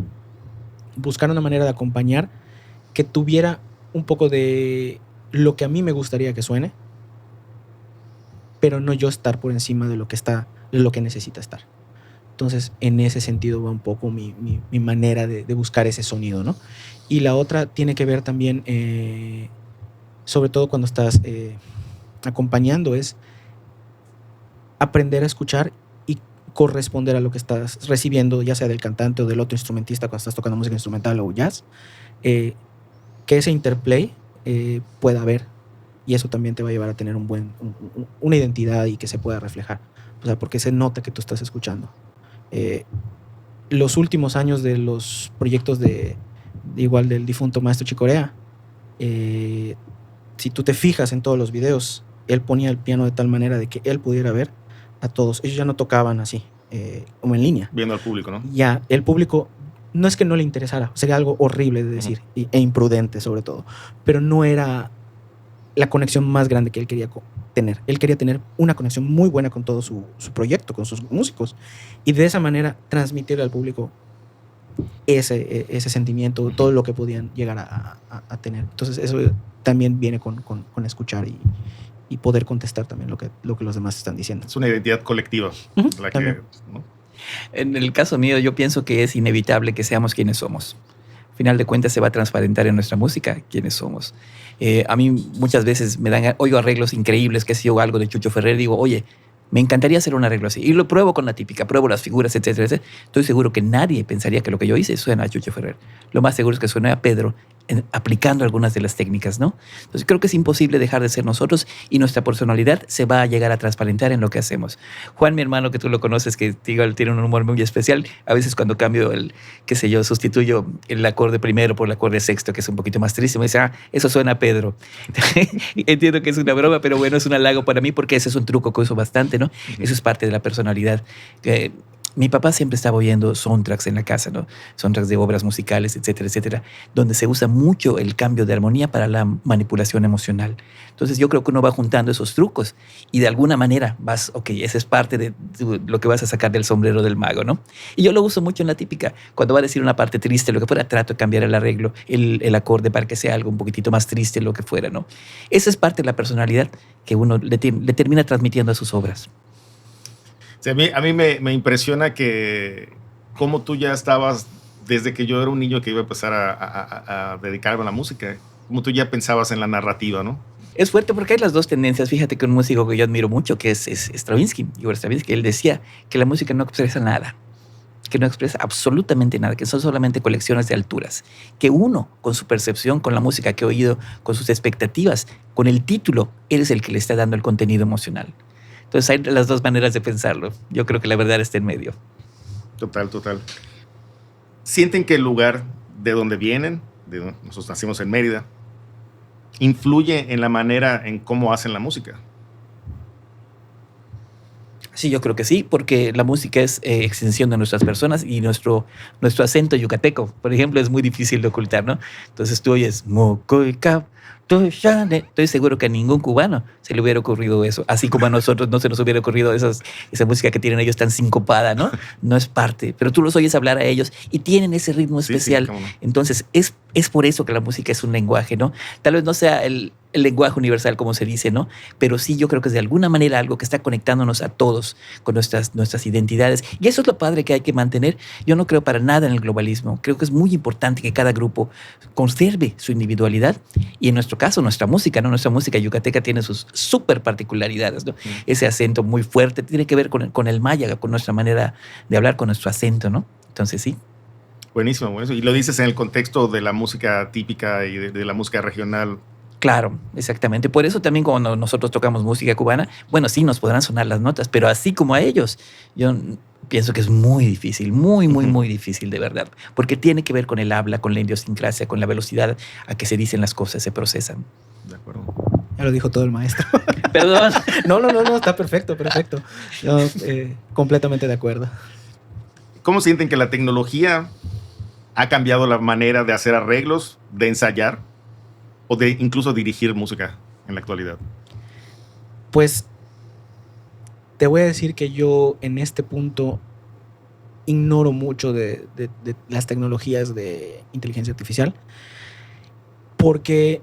Speaker 2: buscar una manera de acompañar que tuviera un poco de lo que a mí me gustaría que suene, pero no yo estar por encima de lo que necesita estar. Entonces, en ese sentido va un poco mi manera de buscar ese sonido, ¿no? Y la otra tiene que ver también, sobre todo cuando estás acompañando, es aprender a escuchar y corresponder a lo que estás recibiendo, ya sea del cantante o del otro instrumentista cuando estás tocando música instrumental o jazz, que ese interplay pueda haber, y eso también te va a llevar a tener una identidad y que se pueda reflejar, o sea, porque se nota que tú estás escuchando. Los últimos años de los proyectos igual del difunto maestro Chicorea, si tú te fijas en todos los videos, él ponía el piano de tal manera de que él pudiera ver a todos. Ellos ya no tocaban así, como en línea.
Speaker 3: Viendo al público, ¿no?
Speaker 2: Ya, el público no es que no le interesara, sería algo horrible de decir, e imprudente sobre todo, pero no era la conexión más grande que él quería tener. Él quería tener una conexión muy buena con todo su proyecto, con sus músicos, y de esa manera transmitirle al público ese sentimiento, todo lo que podían llegar a tener. Entonces eso también viene con escuchar y poder contestar también lo que los demás están diciendo.
Speaker 3: Es una identidad colectiva. La que, ¿no?
Speaker 1: En el caso mío, yo pienso que es inevitable que seamos quienes somos. Al final de cuentas se va a transparentar en nuestra música quiénes somos. A mí muchas veces oigo arreglos increíbles, que si yo algo de Chucho Ferrer, digo, oye, me encantaría hacer un arreglo así. Y lo pruebo con la típica, pruebo las figuras, etcétera, etcétera. Estoy seguro que nadie pensaría que lo que yo hice suena a Chucho Ferrer. Lo más seguro es que suene a Pedro aplicando algunas de las técnicas, ¿no? Entonces creo que es imposible dejar de ser nosotros y nuestra personalidad se va a llegar a transparentar en lo que hacemos. Juan, mi hermano, que tú lo conoces, que igual tiene un humor muy especial, a veces cuando cambio sustituyo el acorde primero por el acorde sexto, que es un poquito más triste, me dice, eso suena a Pedro. Entiendo que es una broma, pero bueno, es un halago para mí porque ese es un truco que uso bastante, ¿no? Eso es parte de la personalidad. Mi papá siempre estaba oyendo soundtracks en la casa, ¿no? Soundtracks de obras musicales, etcétera, etcétera, donde se usa mucho el cambio de armonía para la manipulación emocional. Entonces yo creo que uno va juntando esos trucos y de alguna manera esa es parte de lo que vas a sacar del sombrero del mago, ¿no? Y yo lo uso mucho en la típica. Cuando va a decir una parte triste, lo que fuera, trato de cambiar el arreglo, el acorde para que sea algo un poquitito más triste, lo que fuera, ¿no? Esa es parte de la personalidad que uno le termina transmitiendo a sus obras.
Speaker 3: Sí, a mí me impresiona que como tú ya estabas, desde que yo era un niño que iba a empezar a dedicarme a la música, como tú ya pensabas en la narrativa, ¿no?
Speaker 1: Es fuerte porque hay las dos tendencias. Fíjate que un músico que yo admiro mucho, que es Stravinsky, Igor Stravinsky, él decía que la música no expresa nada, que no expresa absolutamente nada, que son solamente colecciones de alturas, que uno, con su percepción, con la música que ha oído, con sus expectativas, con el título, eres el que le está dando el contenido emocional. Entonces hay las dos maneras de pensarlo. Yo creo que la verdad está en medio.
Speaker 3: Total. ¿Sienten que el lugar de donde vienen, nosotros nacimos en Mérida, influye en la manera en cómo hacen la música?
Speaker 1: Sí, yo creo que sí, porque la música es extensión de nuestras personas y nuestro acento yucateco, por ejemplo, es muy difícil de ocultar, ¿no? Entonces tú oyes Mocoicap, Tushane. Estoy seguro que a ningún cubano se le hubiera ocurrido eso, así como a nosotros no se nos hubiera ocurrido esa música que tienen ellos tan sincopada, ¿no? No es parte, pero tú los oyes hablar a ellos y tienen ese ritmo
Speaker 3: Sí,
Speaker 1: especial.
Speaker 3: cómo no.
Speaker 1: Entonces es por eso que la música es un lenguaje, ¿no? Tal vez no sea el lenguaje universal como se dice, ¿no? Pero sí yo creo que es de alguna manera algo que está conectándonos a todos con nuestras identidades. Y eso es lo padre que hay que mantener. Yo no creo para nada en el globalismo. Creo que es muy importante que cada grupo conserve su individualidad. Y en nuestro caso, nuestra música, ¿no? Nuestra música yucateca tiene sus súper particularidades, ¿no? Ese acento muy fuerte tiene que ver con el maya, con nuestra manera de hablar, con nuestro acento, ¿no? Entonces sí.
Speaker 3: Buenísimo, buenísimo. Y lo dices en el contexto de la música típica y de la música regional.
Speaker 1: Claro, exactamente. Por eso también cuando nosotros tocamos música cubana, bueno, sí nos podrán sonar las notas, pero así como a ellos, yo pienso que es muy difícil, muy difícil de verdad, porque tiene que ver con el habla, con la idiosincrasia, con la velocidad a que se dicen las cosas, se procesan.
Speaker 3: De acuerdo.
Speaker 2: Ya lo dijo todo el maestro.
Speaker 1: Perdón.
Speaker 2: No, está perfecto. Yo, completamente de acuerdo.
Speaker 3: ¿Cómo sienten que la tecnología ha cambiado la manera de hacer arreglos, de ensayar o de incluso dirigir música en la actualidad?
Speaker 2: Pues te voy a decir que yo en este punto ignoro mucho de las tecnologías de inteligencia artificial, porque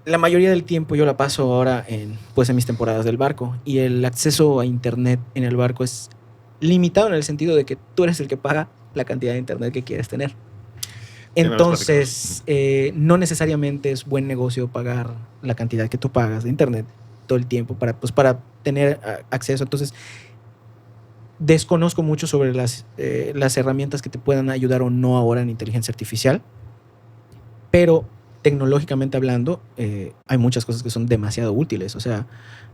Speaker 2: la mayoría del tiempo yo la paso ahora en mis temporadas del barco, y el acceso a internet en el barco es limitado en el sentido de que tú eres el que paga la cantidad de internet que quieres tener. Entonces, no necesariamente es buen negocio pagar la cantidad que tú pagas de internet todo el tiempo para tener acceso. Entonces, desconozco mucho sobre las herramientas que te puedan ayudar o no ahora en inteligencia artificial, pero tecnológicamente hablando, hay muchas cosas que son demasiado útiles. O sea,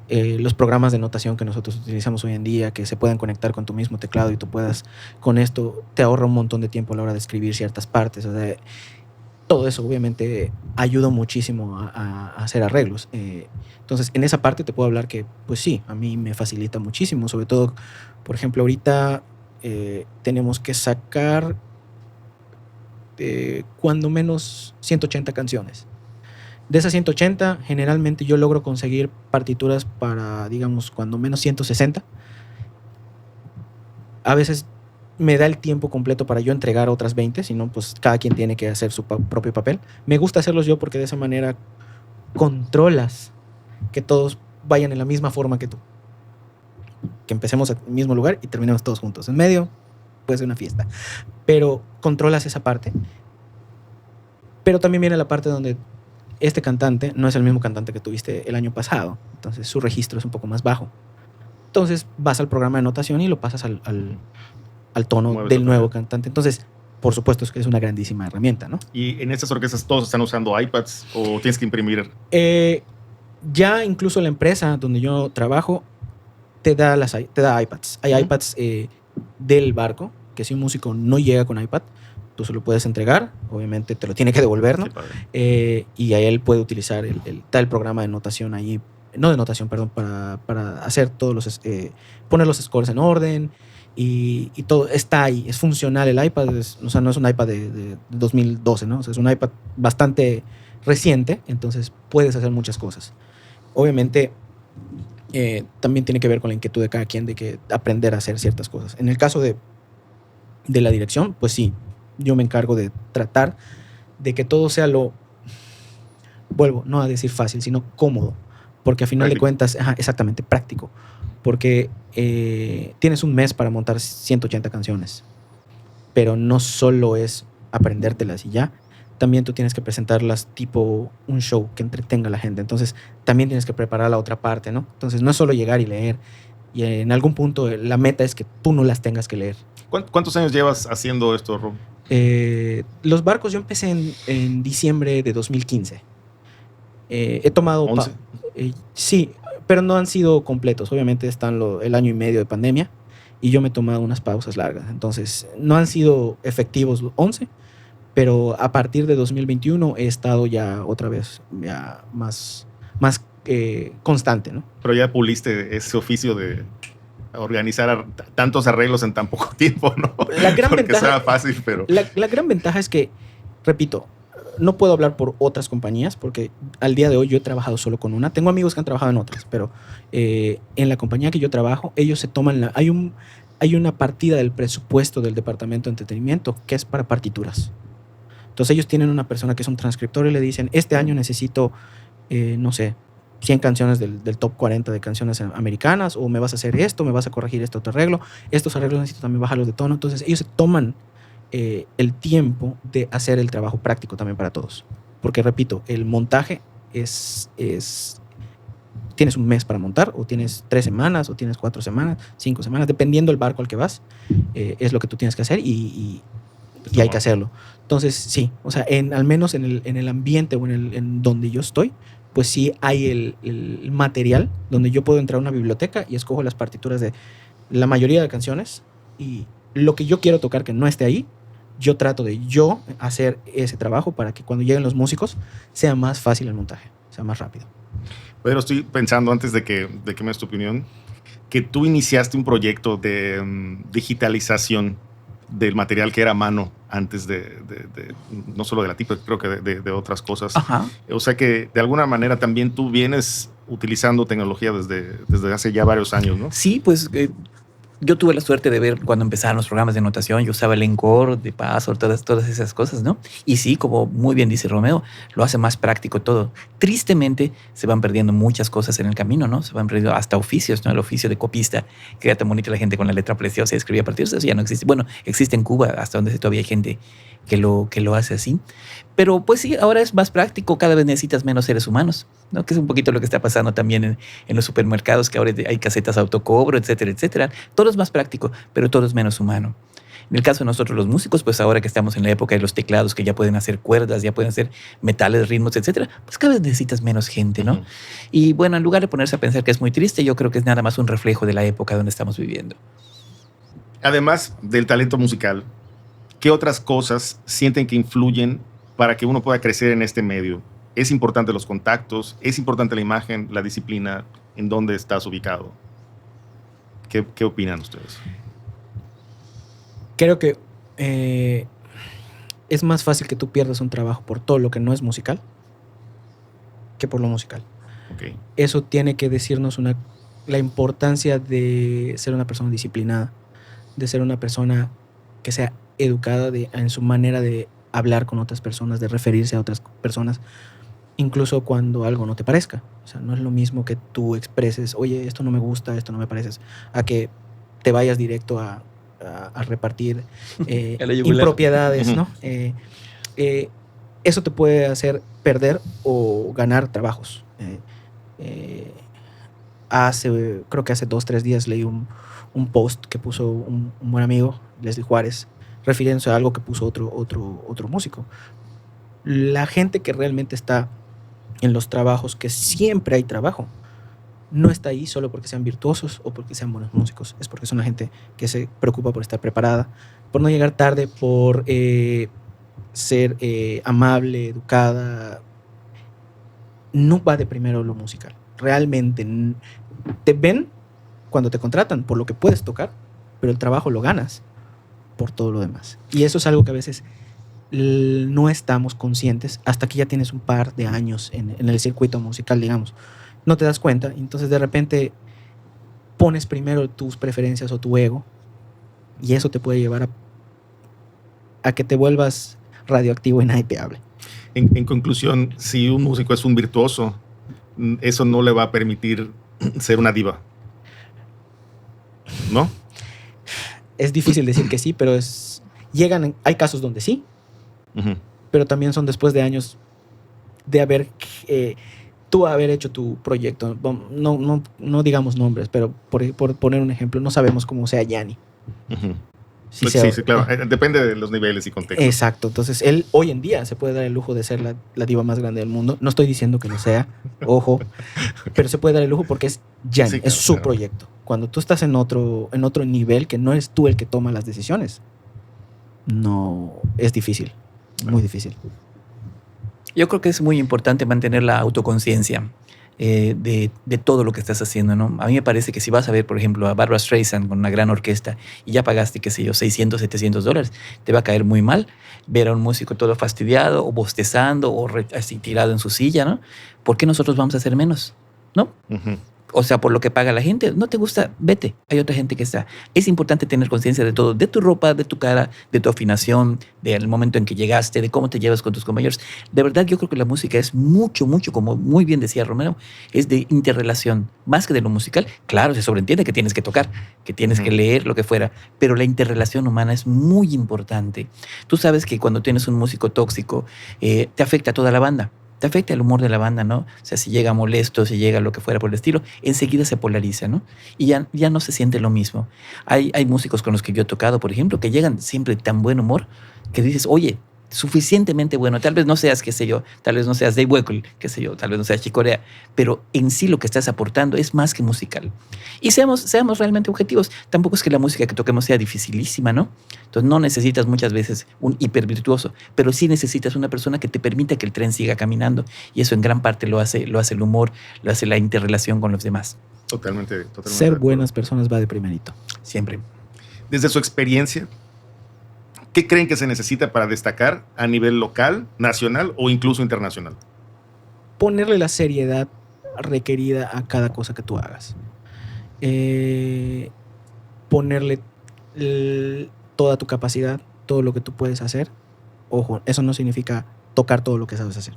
Speaker 2: los programas de notación que nosotros utilizamos hoy en día, que se puedan conectar con tu mismo teclado y tú puedas, con esto, te ahorra un montón de tiempo a la hora de escribir ciertas partes. O sea, todo eso obviamente ayuda muchísimo a hacer arreglos. Entonces, en esa parte te puedo hablar que, pues sí, a mí me facilita muchísimo. Sobre todo, por ejemplo, ahorita tenemos que sacar cuando menos 180 canciones. De esas 180, generalmente yo logro conseguir partituras para, digamos, cuando menos 160. A veces me da el tiempo completo para yo entregar otras 20, si no, pues cada quien tiene que hacer su propio papel. Me gusta hacerlos yo porque de esa manera controlas que todos vayan en la misma forma que tú. Que empecemos al mismo lugar y terminemos todos juntos. En medio puede ser una fiesta, pero controlas esa parte. Pero también viene la parte donde este cantante no es el mismo cantante que tuviste el año pasado, entonces su registro es un poco más bajo. Entonces vas al programa de notación y lo pasas al tono del nuevo cantante. Entonces, por supuesto, es que es una grandísima herramienta, ¿no?
Speaker 3: ¿Y en estas orquestas todos están usando iPads o tienes que imprimir?
Speaker 2: Ya incluso la empresa donde yo trabajo te da iPads. Hay iPads del barco, que si un músico no llega con iPad, tú se lo puedes entregar, obviamente te lo tiene que devolver, ¿no? Sí, y a él puede utilizar el programa de notación ahí, no de notación, perdón, para hacer todos los, poner los scores en orden y todo está ahí, es funcional el iPad, o sea, no es un iPad de 2012, ¿no? O sea, es un iPad bastante reciente, entonces puedes hacer muchas cosas. Obviamente, también tiene que ver con la inquietud de cada quien de que aprender a hacer ciertas cosas. En el caso de la dirección, pues sí, yo me encargo de tratar de que todo sea vuelvo, no a decir fácil, sino cómodo, porque a final de cuentas, exactamente, práctico, porque tienes un mes para montar 180 canciones, pero no solo es aprendértelas y ya, también tú tienes que presentarlas tipo un show que entretenga a la gente, entonces también tienes que preparar la otra parte, ¿no? Entonces no es solo llegar y leer, y en algún punto la meta es que tú no las tengas que leer.
Speaker 3: ¿Cuántos años llevas haciendo esto, Rob?
Speaker 2: Los barcos yo empecé en diciembre de 2015. He tomado...
Speaker 3: 11.
Speaker 2: Sí, pero no han sido completos. Obviamente están el año y medio de pandemia y yo me he tomado unas pausas largas. Entonces, no han sido efectivos los 11, pero a partir de 2021 he estado ya otra vez ya más constante, ¿no?
Speaker 3: Pero ya puliste ese oficio de organizar tantos arreglos en tan poco tiempo, ¿no?
Speaker 2: La gran
Speaker 3: Porque
Speaker 2: ventaja,
Speaker 3: sea fácil, pero...
Speaker 2: La gran ventaja es que, repito, no puedo hablar por otras compañías porque al día de hoy yo he trabajado solo con una. Tengo amigos que han trabajado en otras, pero en la compañía que yo trabajo, ellos se toman hay una partida del presupuesto del departamento de entretenimiento que es para partituras. Entonces ellos tienen una persona que es un transcriptor y le dicen, este año necesito, no sé, 100 canciones del top 40 de canciones americanas, o me vas a hacer esto, me vas a corregir este otro arreglo, estos arreglos necesito también bajarlos de tono. Entonces ellos se toman el tiempo de hacer el trabajo práctico también para todos. Porque, repito, el montaje tienes un mes para montar, o tienes 3 semanas, o tienes 4 semanas, 5 semanas, dependiendo del barco al que vas, es lo que tú tienes que hacer y hay que hacerlo. Entonces, sí, o sea, al menos en el ambiente o en donde yo estoy, pues sí hay el material donde yo puedo entrar a una biblioteca y escojo las partituras de la mayoría de canciones, y lo que yo quiero tocar que no esté ahí, yo trato de hacer ese trabajo para que cuando lleguen los músicos sea más fácil el montaje, sea más rápido.
Speaker 3: Pero estoy pensando, antes de que me des tu opinión, que tú iniciaste un proyecto de digitalización del material que era a mano antes de no solo de la tipa, creo que de otras cosas.
Speaker 1: Ajá.
Speaker 3: O sea que de alguna manera también tú vienes utilizando tecnología desde hace ya varios años, ¿no?
Speaker 1: Sí, pues yo tuve la suerte de ver cuando empezaron los programas de notación. Yo usaba el Encore, de Password, todas esas cosas, ¿no? Y sí, como muy bien dice Romeo, lo hace más práctico todo. Tristemente, se van perdiendo muchas cosas en el camino, ¿no? Se van perdiendo hasta oficios, ¿no? El oficio de copista, que era tan bonito, la gente con la letra preciosa y escribía partidos, eso ya no existe. Bueno, existe en Cuba, hasta donde todavía hay gente que lo hace así. Pero pues sí, ahora es más práctico, cada vez necesitas menos seres humanos, ¿no? Que es un poquito lo que está pasando también en los supermercados, que ahora hay casetas autocobro, etcétera, etcétera. Todo es más práctico, pero todo es menos humano. En el caso de nosotros los músicos, pues ahora que estamos en la época de los teclados, que ya pueden hacer cuerdas, ya pueden hacer metales, ritmos, etcétera, pues cada vez necesitas menos gente, ¿no? Y bueno, en lugar de ponerse a pensar que es muy triste, yo creo que es nada más un reflejo de la época donde estamos viviendo.
Speaker 3: Además del talento musical, ¿qué otras cosas sienten que influyen para que uno pueda crecer en este medio? ¿Es importante los contactos? ¿Es importante la imagen, la disciplina? ¿En dónde estás ubicado? ¿Qué opinan ustedes?
Speaker 2: Creo que es más fácil que tú pierdas un trabajo por todo lo que no es musical que por lo musical.
Speaker 3: Okay.
Speaker 2: Eso tiene que decirnos la importancia de ser una persona disciplinada, de ser una persona que sea educada en su manera de hablar con otras personas, de referirse a otras personas, incluso cuando algo no te parezca. O sea, no es lo mismo que tú expreses, oye, esto no me gusta, esto no me parece, a que te vayas directo a repartir impropiedades, ¿no? Eso te puede hacer perder o ganar trabajos. Creo que hace 2-3 días leí un post que puso un buen amigo, Leslie Juárez, refiriéndose a algo que puso otro músico. La gente que realmente está en los trabajos, que siempre hay trabajo, no está ahí solo porque sean virtuosos o porque sean buenos músicos, es porque son la gente que se preocupa por estar preparada, por no llegar tarde, por ser amable, educada. No va de primero lo musical. Realmente te ven cuando te contratan por lo que puedes tocar, pero el trabajo lo ganas por todo lo demás. Y eso es algo que a veces no estamos conscientes hasta que ya tienes un par de años en el circuito musical, digamos. No te das cuenta, entonces de repente pones primero tus preferencias o tu ego, y eso te puede llevar a que te vuelvas radioactivo y nadie te hable.
Speaker 3: En conclusión, si un músico es un virtuoso, eso no le va a permitir ser una diva, ¿no?
Speaker 2: Es difícil decir que sí, pero hay casos donde sí, pero también son después de años de haber hecho tu proyecto. No digamos nombres, pero por poner un ejemplo, no sabemos cómo sea Yanni.
Speaker 3: Sí, claro. Depende de los niveles y contextos.
Speaker 2: Exacto. Entonces, él hoy en día se puede dar el lujo de ser la diva más grande del mundo. No estoy diciendo que lo sea, ojo, pero se puede dar el lujo porque es Yanni, sí, claro, es su proyecto. Cuando tú estás en otro nivel, que no eres tú el que toma las decisiones, no, es difícil, muy difícil.
Speaker 1: Yo creo que es muy importante mantener la autoconciencia. de todo lo que estás haciendo, ¿no? A mí me parece que si vas a ver, por ejemplo, a Barbra Streisand con una gran orquesta y ya pagaste, qué sé yo, $600, $700, te va a caer muy mal ver a un músico todo fastidiado o bostezando o así tirado en su silla, ¿no? ¿Por qué nosotros vamos a hacer menos? ¿No?
Speaker 3: Ujú.
Speaker 1: O sea, por lo que paga la gente. ¿No te gusta? Vete. Hay otra gente que está. Es importante tener conciencia de todo, de tu ropa, de tu cara, de tu afinación, del momento en que llegaste, de cómo te llevas con tus compañeros. De verdad, yo creo que la música es mucho, mucho, como muy bien decía Romero, es de interrelación, más que de lo musical. Claro, se sobreentiende que tienes que tocar, que tienes que leer, lo que fuera, pero la interrelación humana es muy importante. Tú sabes que cuando tienes un músico tóxico, te afecta a toda la banda. Te afecta el humor de la banda, ¿no? O sea, si llega molesto, si llega lo que fuera por el estilo, enseguida se polariza, ¿no? Y ya no se siente lo mismo. Hay músicos con los que yo he tocado, por ejemplo, que llegan siempre de tan buen humor que dices, oye, suficientemente bueno, tal vez no seas, qué sé yo, tal vez no seas Dave Weckl, qué sé yo, tal vez no seas Chick Corea, pero en sí lo que estás aportando es más que musical. Y seamos realmente objetivos, tampoco es que la música que toquemos sea dificilísima, ¿no? Entonces no necesitas muchas veces un hipervirtuoso, pero sí necesitas una persona que te permita que el tren siga caminando, y eso en gran parte lo hace el humor, lo hace la interrelación con los demás.
Speaker 3: Totalmente.
Speaker 2: Ser buenas personas va de primerito.
Speaker 1: Siempre.
Speaker 3: Desde su experiencia, ¿qué creen que se necesita para destacar a nivel local, nacional o incluso internacional?
Speaker 2: Ponerle la seriedad requerida a cada cosa que tú hagas. Ponerle toda tu capacidad, todo lo que tú puedes hacer. Ojo, eso no significa tocar todo lo que sabes hacer.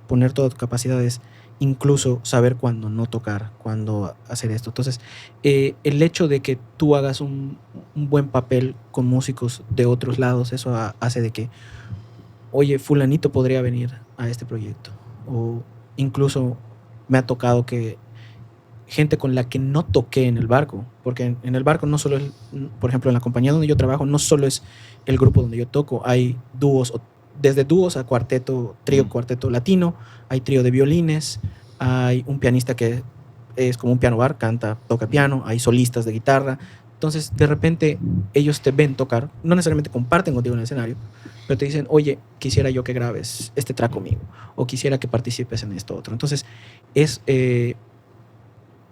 Speaker 2: Poner toda tu capacidad es incluso saber cuándo no tocar, cuándo hacer esto. Entonces, el hecho de que tú hagas un buen papel con músicos de otros lados, eso hace de que, oye, fulanito podría venir a este proyecto. O incluso me ha tocado que gente con la que no toqué en el barco, porque en el barco no solo es, por ejemplo, en la compañía donde yo trabajo, no solo es el grupo donde yo toco, hay dúos, desde dúos a cuarteto, trío, cuarteto latino, hay trío de violines, hay un pianista que es como un piano bar, canta, toca piano, hay solistas de guitarra. Entonces, de repente, ellos te ven tocar, no necesariamente comparten contigo en el escenario, pero te dicen, oye, quisiera yo que grabes este track conmigo, o quisiera que participes en esto otro. Entonces, es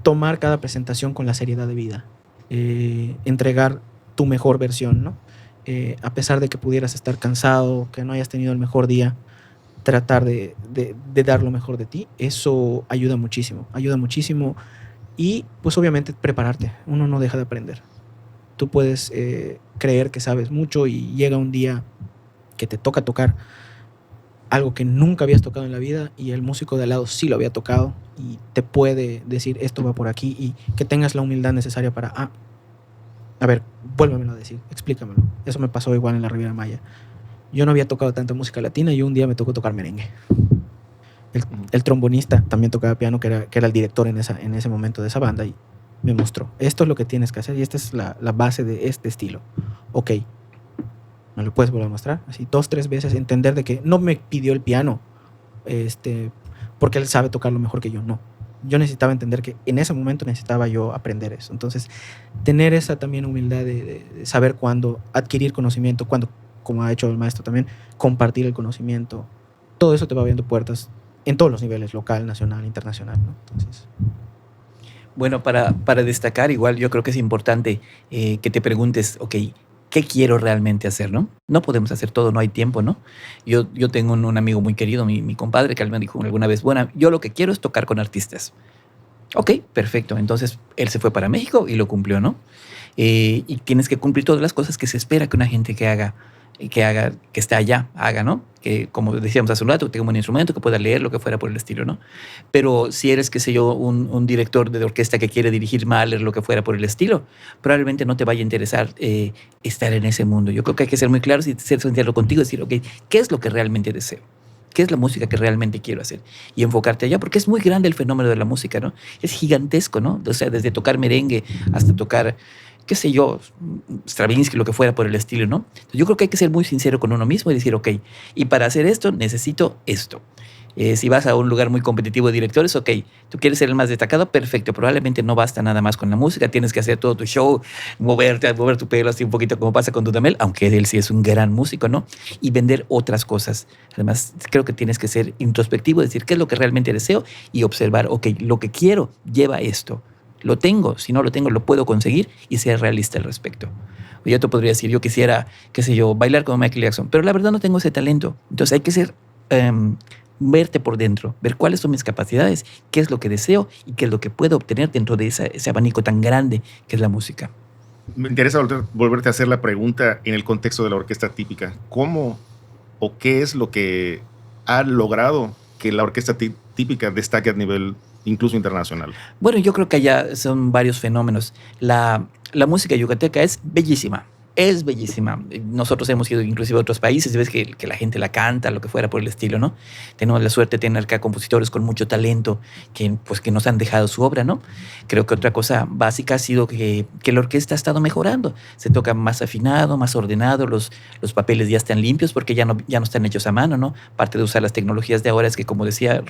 Speaker 2: tomar cada presentación con la seriedad de vida, entregar tu mejor versión, ¿no? A pesar de que pudieras estar cansado, que no hayas tenido el mejor día, tratar de dar lo mejor de ti, eso ayuda muchísimo y pues obviamente prepararte, uno no deja de aprender. Tú puedes creer que sabes mucho y llega un día que te toca tocar algo que nunca habías tocado en la vida y el músico de al lado sí lo había tocado y te puede decir esto va por aquí y que tengas la humildad necesaria para, a ver, vuélvemelo a decir, explícamelo. Eso me pasó igual en la Riviera Maya. Yo no había tocado tanta música latina y un día me tocó tocar merengue. El trombonista también tocaba piano, que era el director en ese momento de esa banda, y me mostró, esto es lo que tienes que hacer y esta es la base de este estilo. Ok, ¿me lo puedes volver a mostrar? Así 2-3 veces, entender de que no me pidió el piano porque él sabe tocarlo mejor que yo, no. Yo necesitaba entender que en ese momento necesitaba yo aprender eso. Entonces, tener esa también humildad de saber cuándo adquirir conocimiento, cuándo, como ha hecho el maestro también, compartir el conocimiento. Todo eso te va abriendo puertas en todos los niveles, local, nacional, internacional, ¿no? Entonces...
Speaker 1: Bueno, para destacar, igual yo creo que es importante que te preguntes, ok, ¿qué quiero realmente hacer, no? No podemos hacer todo, no hay tiempo, ¿no? Yo tengo un amigo muy querido, mi compadre, que él me dijo alguna vez, bueno, yo lo que quiero es tocar con artistas. Ok, perfecto. Entonces, él se fue para México y lo cumplió, ¿no? Y tienes que cumplir todas las cosas que se espera que una gente que esté allá, haga, ¿no? Que, como decíamos hace un rato, tenga un buen instrumento, que pueda leer, lo que fuera por el estilo, ¿no? Pero si eres, qué sé yo, un director de orquesta que quiere dirigir Mahler, lo que fuera por el estilo, probablemente no te vaya a interesar estar en ese mundo. Yo creo que hay que ser muy claros y ser sincero contigo y decir, ok, ¿qué es lo que realmente deseo? ¿Qué es la música que realmente quiero hacer? Y enfocarte allá, porque es muy grande el fenómeno de la música, ¿no? Es gigantesco, ¿no? O sea, desde tocar merengue hasta tocar, qué sé yo, Stravinsky, lo que fuera por el estilo, ¿no? Yo creo que hay que ser muy sincero con uno mismo y decir, ok, y para hacer esto necesito esto. Si vas a un lugar muy competitivo de directores, ok, tú quieres ser el más destacado, perfecto. Probablemente no basta nada más con la música, tienes que hacer todo tu show, mover tu pelo así un poquito como pasa con Dudamel, aunque él sí es un gran músico, ¿no? Y vender otras cosas. Además, creo que tienes que ser introspectivo, decir qué es lo que realmente deseo y observar, ok, lo que quiero lleva esto. Lo tengo, si no lo tengo, lo puedo conseguir y ser realista al respecto. Yo te podría decir, yo quisiera, qué sé yo, bailar como Michael Jackson, pero la verdad no tengo ese talento. Entonces hay que ser... verte por dentro, ver cuáles son mis capacidades, qué es lo que deseo y qué es lo que puedo obtener dentro de ese abanico tan grande que es la música.
Speaker 3: Me interesa volverte a hacer la pregunta en el contexto de la orquesta típica. ¿Cómo o qué es lo que ha logrado que la orquesta típica destaque a nivel incluso internacional?
Speaker 1: Bueno, yo creo que allá son varios fenómenos. La música yucateca es bellísima. Es bellísima. Nosotros hemos ido inclusive a otros países y ves que la gente la canta, lo que fuera por el estilo, ¿no? Tenemos la suerte de tener acá compositores con mucho talento que nos han dejado su obra, ¿no? Creo que otra cosa básica ha sido que la orquesta ha estado mejorando. Se toca más afinado, más ordenado, los papeles ya están limpios porque ya no están hechos a mano, ¿no? Parte de usar las tecnologías de ahora es que, como decía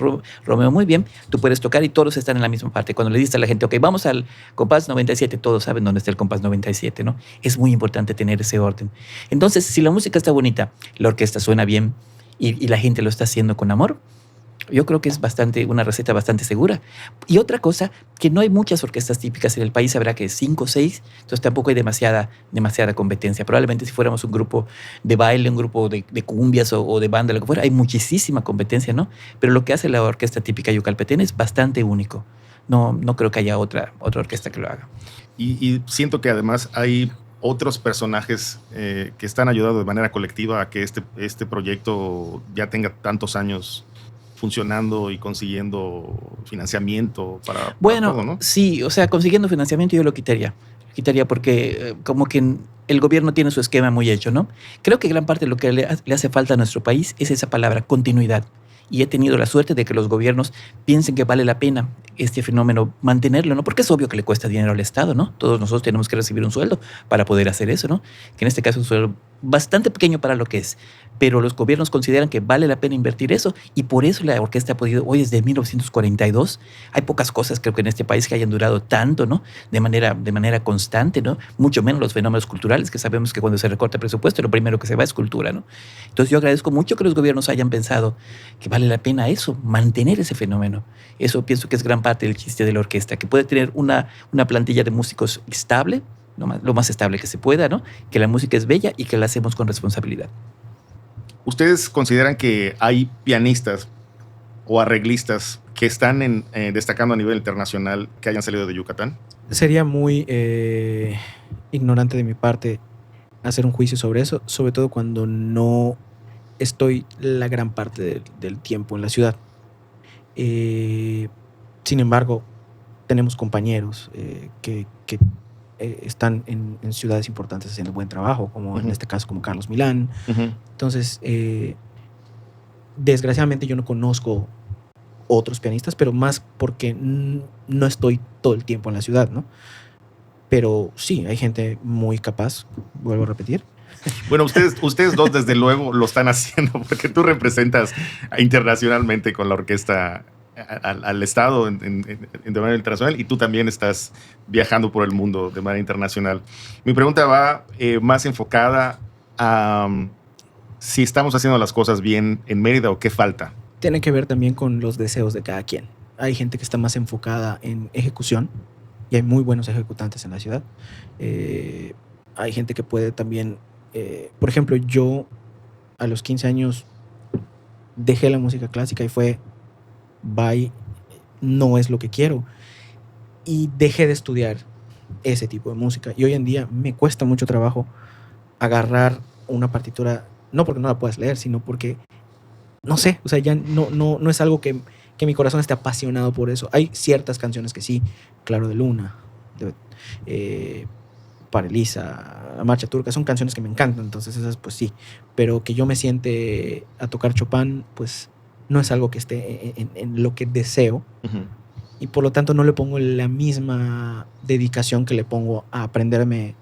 Speaker 1: Romeo muy bien, tú puedes tocar y todos están en la misma parte. Cuando le dices a la gente, ok, vamos al compás 97, todos saben dónde está el compás 97, ¿no? Es muy importante tener ese orden. Entonces, si la música está bonita, la orquesta suena bien y la gente lo está haciendo con amor, yo creo que es una receta bastante segura. Y otra cosa, que no hay muchas orquestas típicas en el país, habrá que 5 o 6, entonces tampoco hay demasiada competencia. Probablemente si fuéramos un grupo de baile, un grupo de cumbias o de banda, lo que fuera, hay muchísima competencia, ¿no? Pero lo que hace la orquesta típica yucalpeteña es bastante único. No creo que haya otra orquesta que lo haga.
Speaker 3: Y siento que además hay otros personajes que están ayudando de manera colectiva a que este proyecto ya tenga tantos años funcionando y consiguiendo financiamiento para todo, ¿no?
Speaker 1: Sí, o sea, consiguiendo financiamiento yo lo quitaría. Lo quitaría porque como que el gobierno tiene su esquema muy hecho, ¿no? Creo que gran parte de lo que le hace falta a nuestro país es esa palabra, continuidad. Y he tenido la suerte de que los gobiernos piensen que vale la pena este fenómeno mantenerlo, ¿no? Porque es obvio que le cuesta dinero al Estado, ¿no? Todos nosotros tenemos que recibir un sueldo para poder hacer eso, ¿no? Que en este caso es un sueldo bastante pequeño para lo que es. Pero los gobiernos consideran que vale la pena invertir eso y por eso la orquesta ha podido, hoy desde 1942, hay pocas cosas creo que en este país que hayan durado tanto, ¿no? De manera constante, ¿no? Mucho menos los fenómenos culturales, que sabemos que cuando se recorta el presupuesto lo primero que se va es cultura, ¿no? Entonces yo agradezco mucho que los gobiernos hayan pensado que vale la pena eso, mantener ese fenómeno. Eso pienso que es gran parte del chiste de la orquesta, que puede tener una plantilla de músicos estable, lo más estable que se pueda, ¿no? Que la música es bella y que la hacemos con responsabilidad.
Speaker 3: ¿Ustedes consideran que hay pianistas o arreglistas que están destacando a nivel internacional que hayan salido de Yucatán?
Speaker 2: Sería muy ignorante de mi parte hacer un juicio sobre eso, sobre todo cuando no estoy la gran parte del tiempo en la ciudad. Sin embargo, tenemos compañeros que están en ciudades importantes haciendo buen trabajo, como en este caso como Carlos Milán. Entonces, desgraciadamente yo no conozco otros pianistas, pero más porque no estoy todo el tiempo en la ciudad, ¿no? Pero sí, hay gente muy capaz, vuelvo a repetir.
Speaker 3: Bueno, ustedes dos desde luego lo están haciendo porque tú representas internacionalmente con la orquesta al Estado de manera internacional y tú también estás viajando por el mundo de manera internacional. Mi pregunta va más enfocada a si estamos haciendo las cosas bien en Mérida o qué falta.
Speaker 2: Tiene que ver también con los deseos de cada quien. Hay gente que está más enfocada en ejecución y hay muy buenos ejecutantes en la ciudad. Hay gente que puede también, por ejemplo, yo a los 15 años dejé la música clásica y fue bye, no es lo que quiero, y dejé de estudiar ese tipo de música y hoy en día me cuesta mucho trabajo agarrar una partitura, no porque no la puedas leer, sino porque no sé, o sea, ya no es algo que mi corazón esté apasionado por eso. Hay ciertas canciones que sí, Claro de Luna, Para Elisa, La Marcha Turca, son canciones que me encantan, entonces esas pues sí, pero que yo me siente a tocar Chopin, pues no es algo que esté en lo que deseo. Y por lo tanto no le pongo la misma dedicación que le pongo a aprenderme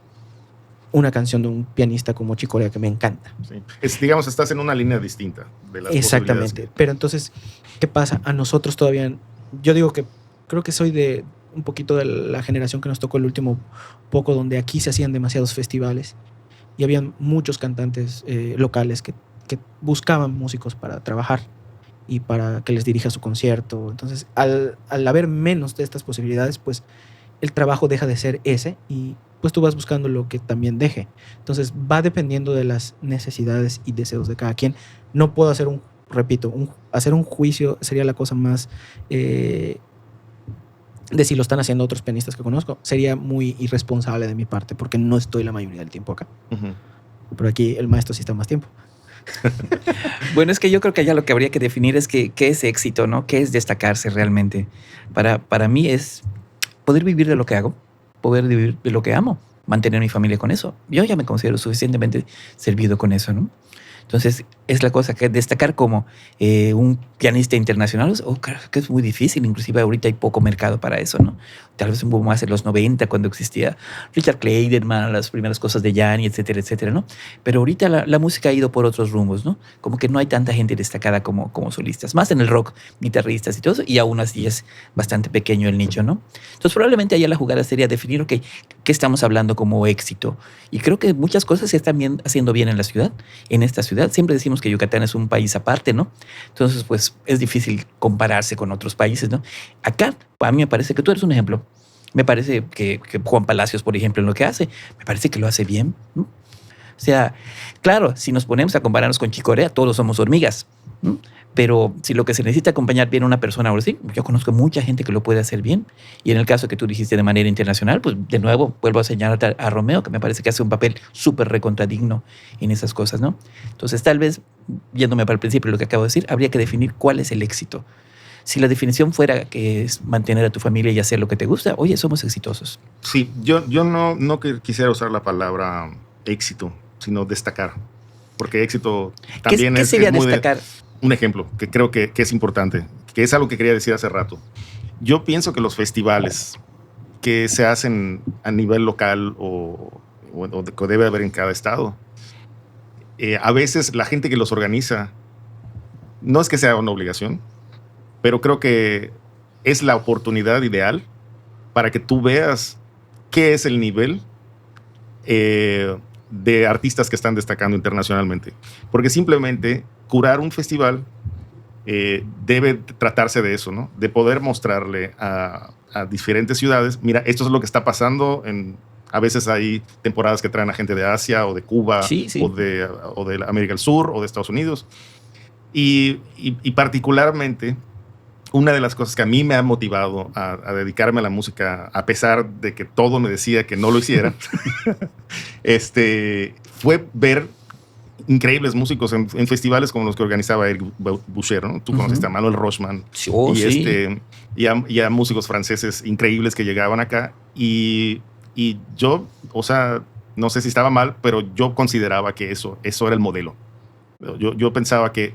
Speaker 2: una canción de un pianista como Chick Corea que me encanta.
Speaker 3: Sí. Digamos, estás en una línea distinta de las
Speaker 2: Exactamente. Pero entonces, ¿qué pasa? A nosotros todavía, yo digo que creo que soy de un poquito de la generación que nos tocó el último poco, donde aquí se hacían demasiados festivales y habían muchos cantantes locales que buscaban músicos para trabajar y para que les dirija su concierto. Entonces, al haber menos de estas posibilidades, pues el trabajo deja de ser ese y pues tú vas buscando lo que también deje. Entonces va dependiendo de las necesidades y deseos de cada quien. No puedo hacer hacer un juicio sería la cosa más de si lo están haciendo otros pianistas que conozco. Sería muy irresponsable de mi parte porque no estoy la mayoría del tiempo acá.
Speaker 3: Uh-huh.
Speaker 2: Pero aquí el maestro sí está más tiempo.
Speaker 1: Bueno, es que yo creo que allá lo que habría que definir es qué es éxito, ¿no? ¿Qué es destacarse realmente? Para mí es poder vivir de lo que hago, poder vivir de lo que amo, mantener mi familia con eso. Yo ya me considero suficientemente servido con eso, ¿no? Entonces, es la cosa que destacar como un pianista internacional, claro que es muy difícil, inclusive ahorita hay poco mercado para eso, ¿no? Tal vez un poco más en los 90 cuando existía Richard Clayderman, las primeras cosas de Yanni, etcétera, etcétera, ¿no? Pero ahorita la música ha ido por otros rumbos, ¿no? Como que no hay tanta gente destacada como solistas, más en el rock, guitarristas y todo eso, y aún así es bastante pequeño el nicho, ¿no? Entonces, probablemente allá la jugada sería definir, ok, ¿qué estamos hablando como éxito? Y creo que muchas cosas se están haciendo bien en la ciudad, en esta ciudad. Siempre decimos que Yucatán es un país aparte, ¿no? Entonces, pues es difícil compararse con otros países, ¿no? Acá, a mí me parece que tú eres un ejemplo. Me parece que Juan Palacios, por ejemplo, en lo que hace, me parece que lo hace bien, ¿no? O sea, claro, si nos ponemos a compararnos con Chick Corea, todos somos hormigas, ¿no? Pero si lo que se necesita acompañar bien a una persona, ahora sí, yo conozco mucha gente que lo puede hacer bien. Y en el caso que tú dijiste de manera internacional, pues de nuevo vuelvo a señalar a Romeo, que me parece que hace un papel súper recontradigno en esas cosas, ¿no? Entonces, tal vez, yéndome para el principio de lo que acabo de decir, habría que definir cuál es el éxito. Si la definición fuera que es mantener a tu familia y hacer lo que te gusta, oye, somos exitosos.
Speaker 3: Sí, yo no quisiera usar la palabra éxito, sino destacar. Porque éxito también
Speaker 1: ¿Qué sería
Speaker 3: es muy
Speaker 1: destacar?
Speaker 3: Un ejemplo que creo que es importante, que es algo que quería decir hace rato. Yo pienso que los festivales que se hacen a nivel local o que debe haber en cada estado, a veces la gente que los organiza, no es que sea una obligación, pero creo que es la oportunidad ideal para que tú veas qué es el nivel de artistas que están destacando internacionalmente. Porque simplemente curar un festival debe tratarse de eso, ¿no? De poder mostrarle a diferentes ciudades, mira, esto es lo que está pasando. A veces hay temporadas que traen a gente de Asia o de Cuba,
Speaker 1: sí.
Speaker 3: o de América del Sur o de Estados Unidos. Y particularmente, una de las cosas que a mí me ha motivado a dedicarme a la música, a pesar de que todo me decía que no lo hiciera, fue ver increíbles músicos en festivales como los que organizaba Eric Boucher, ¿no? Tú conociste a Manuel Rochman y a músicos franceses increíbles que llegaban acá. Y yo, o sea, no sé si estaba mal, pero yo consideraba que eso era el modelo. Yo pensaba que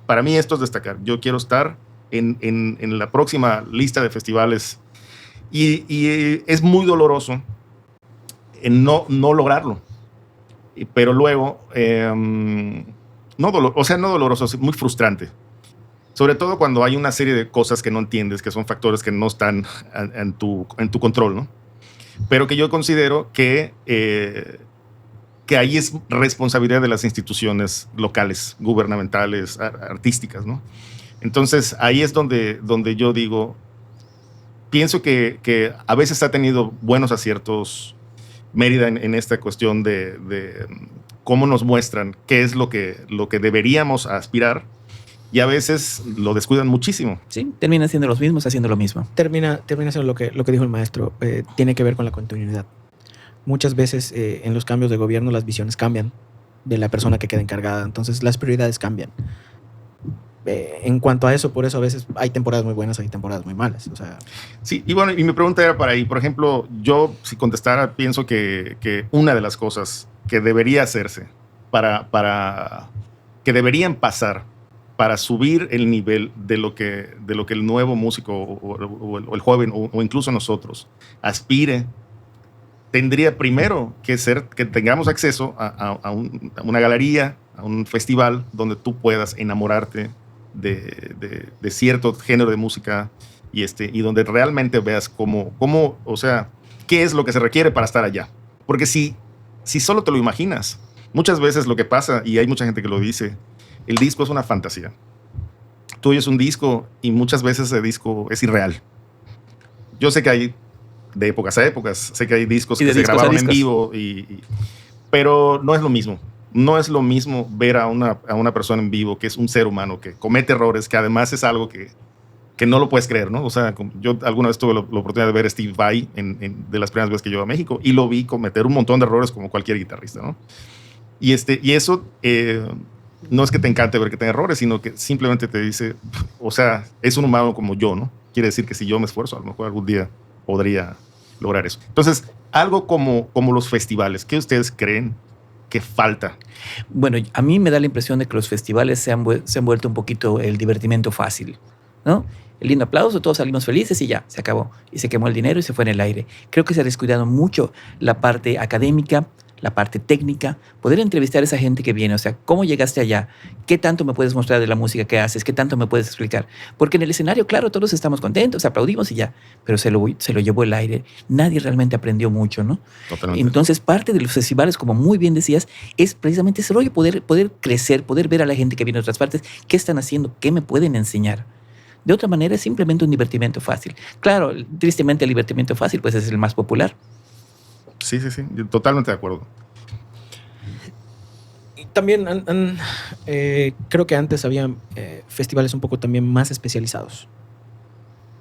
Speaker 3: para mí esto es destacar. Yo quiero estar en la próxima lista de festivales y es muy doloroso no lograrlo. Pero luego, no doloroso, es muy frustrante. Sobre todo cuando hay una serie de cosas que no entiendes, que son factores que no están en tu control, ¿no? Pero que yo considero que ahí es responsabilidad de las instituciones locales, gubernamentales, artísticas, ¿no? Entonces, ahí es donde yo digo, pienso que a veces ha tenido buenos aciertos Mérida en esta cuestión de cómo nos muestran qué es lo que deberíamos aspirar, y a veces lo descuidan muchísimo.
Speaker 1: Sí, terminan siendo los mismos haciendo lo mismo.
Speaker 2: Termina siendo lo que dijo el maestro, tiene que ver con la continuidad. Muchas veces en los cambios de gobierno las visiones cambian de la persona que queda encargada, entonces las prioridades cambian. En cuanto a eso, por eso a veces hay temporadas muy buenas, hay temporadas muy malas. O sea,
Speaker 3: sí, y bueno, y mi pregunta era para ahí. Por ejemplo, yo, si contestara, pienso que una de las cosas que debería hacerse que deberían pasar para subir el nivel de lo que el nuevo músico o el joven o incluso nosotros aspire tendría primero que ser que tengamos acceso a una galería, a un festival donde tú puedas enamorarte de cierto género de música y donde realmente veas cómo, o sea, qué es lo que se requiere para estar allá. Porque si solo te lo imaginas, muchas veces lo que pasa, y hay mucha gente que lo dice, el disco es una fantasía. Tú oyes un disco y muchas veces ese disco es irreal. Yo sé que hay de épocas a épocas, sé que hay discos que se grabaron en vivo, pero no es lo mismo. No es lo mismo ver a una persona en vivo que es un ser humano, que comete errores, que además es algo que no lo puedes creer, ¿no? O sea, yo alguna vez tuve la oportunidad de ver a Steve Vai de las primeras veces que yo iba a México y lo vi cometer un montón de errores como cualquier guitarrista, ¿no? Y eso no es que te encante ver que tenga errores, sino que simplemente te dice, o sea, es un humano como yo, ¿no? Quiere decir que si yo me esfuerzo, a lo mejor algún día podría lograr eso. Entonces, algo como los festivales, ¿qué ustedes creen que falta?
Speaker 1: Bueno, a mí me da la impresión de que los festivales se han vuelto un poquito el divertimento fácil, ¿no? El lindo aplauso, todos salimos felices y ya, se acabó. Y se quemó el dinero y se fue en el aire. Creo que se ha descuidado mucho la parte académica, la parte técnica, poder entrevistar a esa gente que viene. O sea, ¿cómo llegaste allá? ¿Qué tanto me puedes mostrar de la música que haces? ¿Qué tanto me puedes explicar? Porque en el escenario, claro, todos estamos contentos, aplaudimos y ya, pero se lo llevó el aire. Nadie realmente aprendió mucho, ¿no?
Speaker 3: Totalmente.
Speaker 1: Entonces, parte de los festivales, como muy bien decías, es precisamente ese rollo, poder crecer, poder ver a la gente que viene de otras partes, qué están haciendo, qué me pueden enseñar. De otra manera, es simplemente un divertimento fácil. Claro, tristemente el divertimento fácil pues es el más popular.
Speaker 3: Sí, yo totalmente de acuerdo.
Speaker 2: También creo que antes había festivales un poco también más especializados.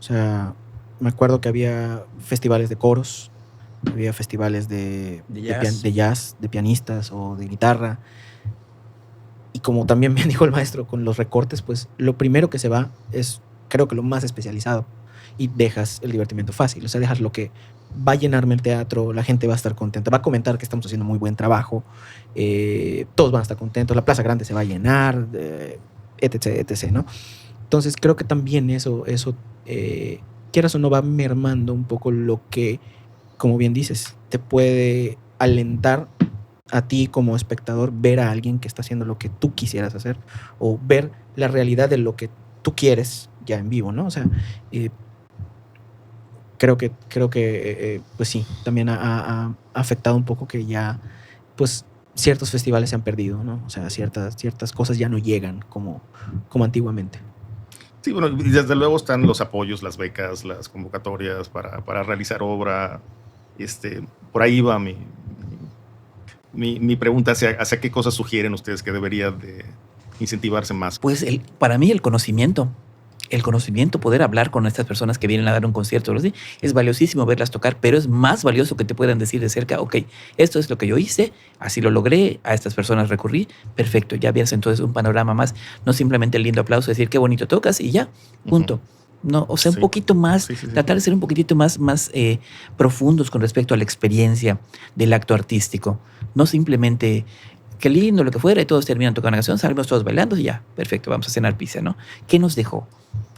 Speaker 2: O sea, me acuerdo que había festivales de coros, había festivales de jazz, de pianistas o de guitarra. Y como también me dijo el maestro, con los recortes, pues lo primero que se va es, creo que lo más especializado. Y dejas el divertimento fácil. O sea, dejas lo que va a llenarme el teatro, la gente va a estar contenta, va a comentar que estamos haciendo muy buen trabajo, todos van a estar contentos, la Plaza Grande se va a llenar, etc., ¿no? Entonces creo que también eso quieras o no, va mermando un poco lo que, como bien dices, te puede alentar a ti como espectador ver a alguien que está haciendo lo que tú quisieras hacer o ver la realidad de lo que tú quieres ya en vivo, ¿no? O sea, creo que pues sí, también ha afectado un poco que ya pues ciertos festivales se han perdido, ¿no? O sea, ciertas cosas ya no llegan como antiguamente.
Speaker 3: Sí, bueno, y desde luego están los apoyos, las becas, las convocatorias para realizar obra. Por ahí va mi pregunta hacia qué cosas sugieren ustedes que debería de incentivarse más.
Speaker 1: Pues para mí el conocimiento, poder hablar con estas personas que vienen a dar un concierto, es valiosísimo verlas tocar, pero es más valioso que te puedan decir de cerca, ok, esto es lo que yo hice, así lo logré, a estas personas recurrí, perfecto, ya ves entonces un panorama más, no simplemente el lindo aplauso, decir qué bonito tocas y ya, punto. No, o sea, un poquito más, tratar de ser un poquitito más profundos con respecto a la experiencia del acto artístico, no simplemente qué lindo, lo que fuera, y todos terminan tocando una canción, salimos todos bailando y ya, perfecto, vamos a cenar pizza, ¿no? ¿Qué nos dejó?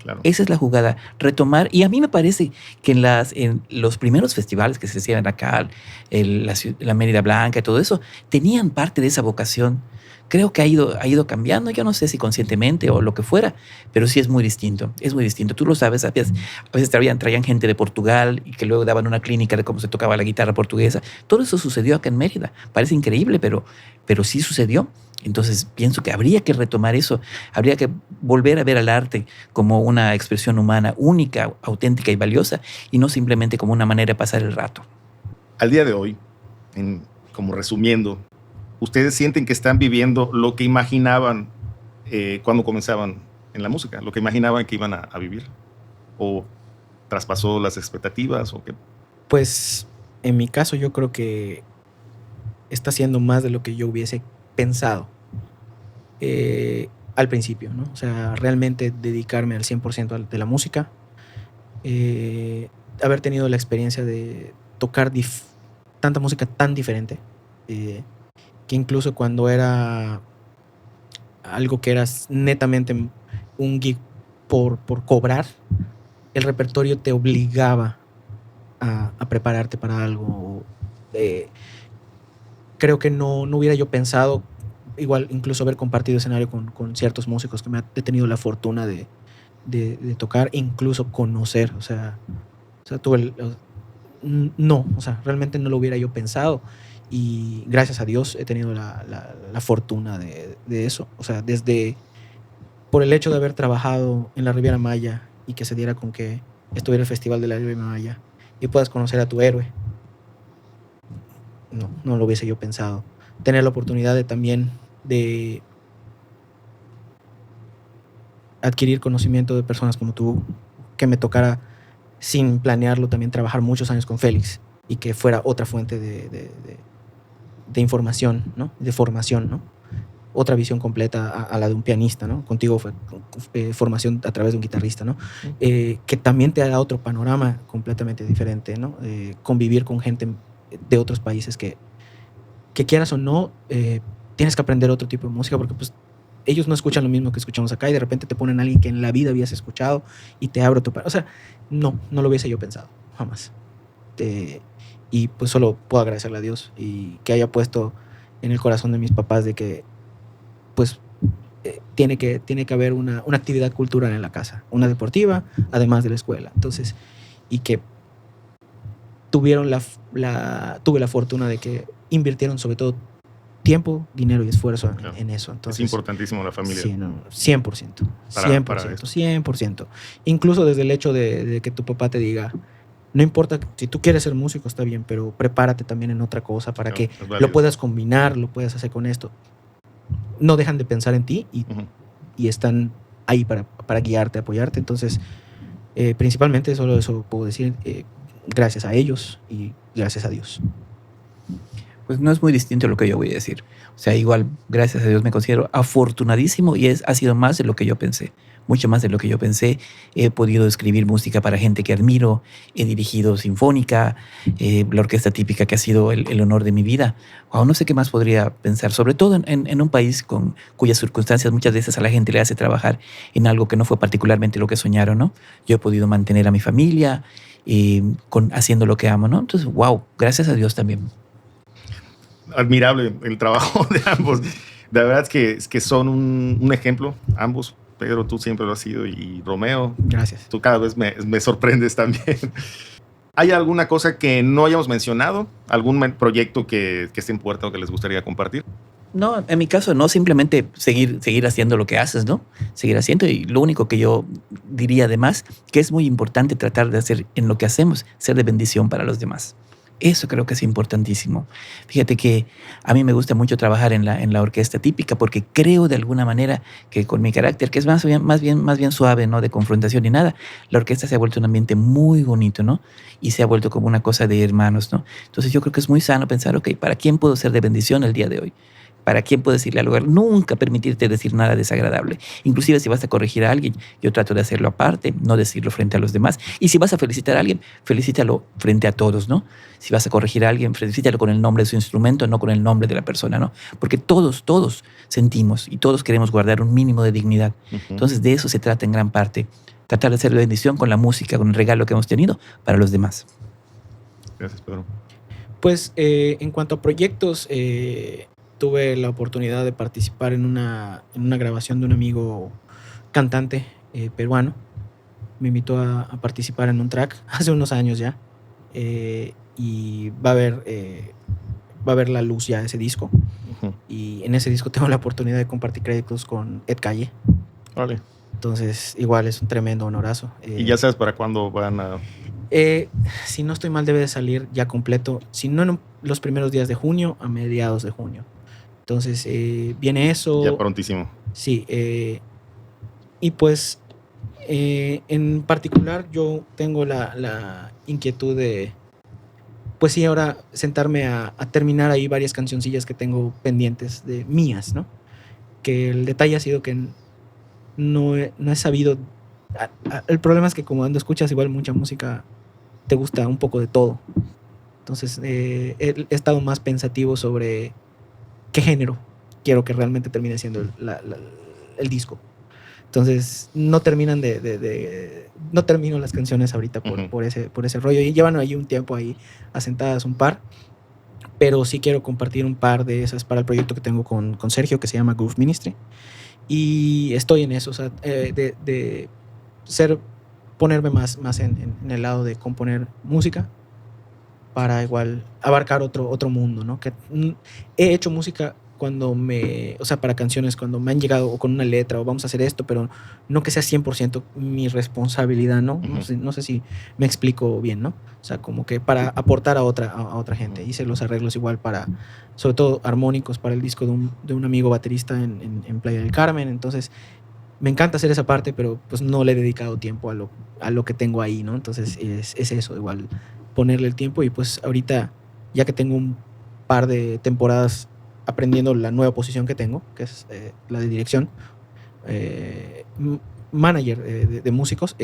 Speaker 3: Claro.
Speaker 1: Esa es la jugada, retomar, y a mí me parece que en los primeros festivales que se hacían acá, la Mérida Blanca y todo eso, tenían parte de esa vocación. Creo que ha ido cambiando, yo no sé si conscientemente o lo que fuera, pero sí es muy distinto, Tú lo sabes, a veces traían gente de Portugal y que luego daban una clínica de cómo se tocaba la guitarra portuguesa. Todo eso sucedió acá en Mérida. Parece increíble, pero sí sucedió. Entonces pienso que habría que retomar eso, habría que volver a ver al arte como una expresión humana única, auténtica y valiosa, y no simplemente como una manera de pasar el rato.
Speaker 3: Al día de hoy, como resumiendo, ¿ustedes sienten que están viviendo lo que imaginaban cuando comenzaban en la música? ¿Lo que imaginaban que iban a vivir? ¿O traspasó las expectativas? ¿O qué?
Speaker 2: Pues en mi caso yo creo que está siendo más de lo que yo hubiese pensado al principio, ¿no? O sea, realmente dedicarme al 100% de la música, haber tenido la experiencia de tocar tanta música tan diferente, que incluso cuando era algo que era netamente un gig por cobrar, el repertorio te obligaba a prepararte para algo creo que no hubiera yo pensado, igual incluso haber compartido escenario con ciertos músicos que he tenido la fortuna de tocar, incluso conocer, o sea no, o sea, realmente no lo hubiera yo pensado, y gracias a Dios he tenido la fortuna de eso, o sea, desde por el hecho de haber trabajado en la Riviera Maya y que se diera con que estuviera el Festival de la Riviera Maya y puedas conocer a tu héroe. No lo hubiese yo pensado. Tener la oportunidad de también de adquirir conocimiento de personas como tú, que me tocara sin planearlo también trabajar muchos años con Félix y que fuera otra fuente de información, ¿no? De formación, ¿no? Otra visión completa a la de un pianista, ¿no? Contigo fue formación a través de un guitarrista, ¿no? Que también te da otro panorama completamente diferente, ¿no? Convivir con gente de otros países que quieras o no, tienes que aprender otro tipo de música, porque pues ellos no escuchan lo mismo que escuchamos acá, y de repente te ponen a alguien que en la vida habías escuchado y te abre o sea, no lo hubiese yo pensado, jamás. Y pues solo puedo agradecerle a Dios y que haya puesto en el corazón de mis papás de que pues tiene que haber una actividad cultural en la casa, una deportiva, además de la escuela. Entonces, y que tuve la fortuna de que invirtieron sobre todo tiempo, dinero y esfuerzo en eso. Entonces,
Speaker 3: es importantísimo la familia.
Speaker 2: Sí, no, 100%. 100%. Incluso desde el hecho de que tu papá te diga, no importa, si tú quieres ser músico está bien, pero prepárate también en otra cosa para que lo puedas combinar, lo puedas hacer con esto. No dejan de pensar en ti y están ahí para guiarte, apoyarte. Entonces, principalmente solo eso puedo decir, gracias a ellos y gracias a Dios.
Speaker 1: Pues no es muy distinto a lo que yo voy a decir. O sea, igual, gracias a Dios me considero afortunadísimo y ha sido más de lo que yo pensé. Mucho más de lo que yo pensé. He podido escribir música para gente que admiro. He dirigido Sinfónica, la orquesta típica, que ha sido el honor de mi vida. Wow, no sé qué más podría pensar. Sobre todo en un país cuyas circunstancias muchas veces a la gente le hace trabajar en algo que no fue particularmente lo que soñaron, ¿no? Yo he podido mantener a mi familia haciendo lo que amo, ¿no? Entonces, wow, gracias a Dios también.
Speaker 3: Admirable el trabajo de ambos. La verdad es que son un ejemplo, ambos. Pedro, tú siempre lo has sido, y Romeo.
Speaker 2: Gracias.
Speaker 3: Tú cada vez me sorprendes también. ¿Hay alguna cosa que no hayamos mencionado? ¿Algún proyecto que esté en puerta o que les gustaría compartir?
Speaker 1: No, en mi caso no, simplemente seguir haciendo lo que haces, ¿no? Seguir haciendo, y lo único que yo diría además, que es muy importante tratar de hacer en lo que hacemos, ser de bendición para los demás. Eso creo que es importantísimo. Fíjate que a mí me gusta mucho trabajar en la orquesta típica, porque creo de alguna manera que con mi carácter, que es más bien suave, no de confrontación ni nada, la orquesta se ha vuelto un ambiente muy bonito, ¿no? Y se ha vuelto como una cosa de hermanos, ¿no? Entonces yo creo que es muy sano pensar, ok, ¿para quién puedo ser de bendición el día de hoy? ¿Para quién puedo decirle al lugar? Nunca permitirte decir nada desagradable. Inclusive si vas a corregir a alguien, yo trato de hacerlo aparte, no decirlo frente a los demás. Y si vas a felicitar a alguien, felicítalo frente a todos, ¿no? Si vas a corregir a alguien, felicítalo con el nombre de su instrumento, no con el nombre de la persona, ¿no? Porque todos sentimos y todos queremos guardar un mínimo de dignidad. Entonces de eso se trata en gran parte. Tratar de hacer la bendición con la música, con el regalo que hemos tenido para los demás.
Speaker 3: Gracias, Pedro.
Speaker 2: Pues en cuanto a proyectos, tuve la oportunidad de participar en una grabación de un amigo cantante peruano. Me invitó a participar en un track hace unos años ya, y va a haber la luz ya ese disco. Y en ese disco tengo la oportunidad de compartir créditos con Ed Calle.
Speaker 3: Vale.
Speaker 2: Entonces igual es un tremendo honorazo.
Speaker 3: ¿Y ya sabes para cuándo van a...?
Speaker 2: Si no estoy mal, debe de salir ya completo, si no en los primeros días de junio, a mediados de junio. Entonces viene eso.
Speaker 3: Ya prontísimo.
Speaker 2: Sí. Y pues en particular yo tengo la inquietud de, pues sí, ahora sentarme a terminar ahí varias cancioncillas que tengo pendientes de mías, ¿no? Que el detalle ha sido que no he sabido. El problema es que cuando escuchas igual mucha música, te gusta un poco de todo. Entonces he estado más pensativo sobre qué género quiero que realmente termine siendo el disco. Entonces no terminan no termino las canciones ahorita por ese rollo, y llevan ahí un tiempo ahí asentadas un par, pero sí quiero compartir un par de esas para el proyecto que tengo con Sergio, que se llama Groove Ministry. Y estoy en eso, o sea, de ponerme más en el lado de componer música para igual abarcar otro mundo, ¿no? Que he hecho música o sea, para canciones cuando me han llegado o con una letra o vamos a hacer esto, pero no que sea 100% mi responsabilidad, ¿no?
Speaker 3: Ujú.
Speaker 2: No sé si me explico bien, ¿no? O sea, como que para aportar a otra gente. Hice los arreglos igual sobre todo armónicos, para el disco de un amigo baterista en Playa del Carmen. Entonces, me encanta hacer esa parte, pero pues no le he dedicado tiempo a lo que tengo ahí, ¿no? Entonces, es eso, igual ponerle el tiempo. Y pues ahorita, ya que tengo un par de temporadas aprendiendo la nueva posición que tengo, que es la de dirección, manager de músicos,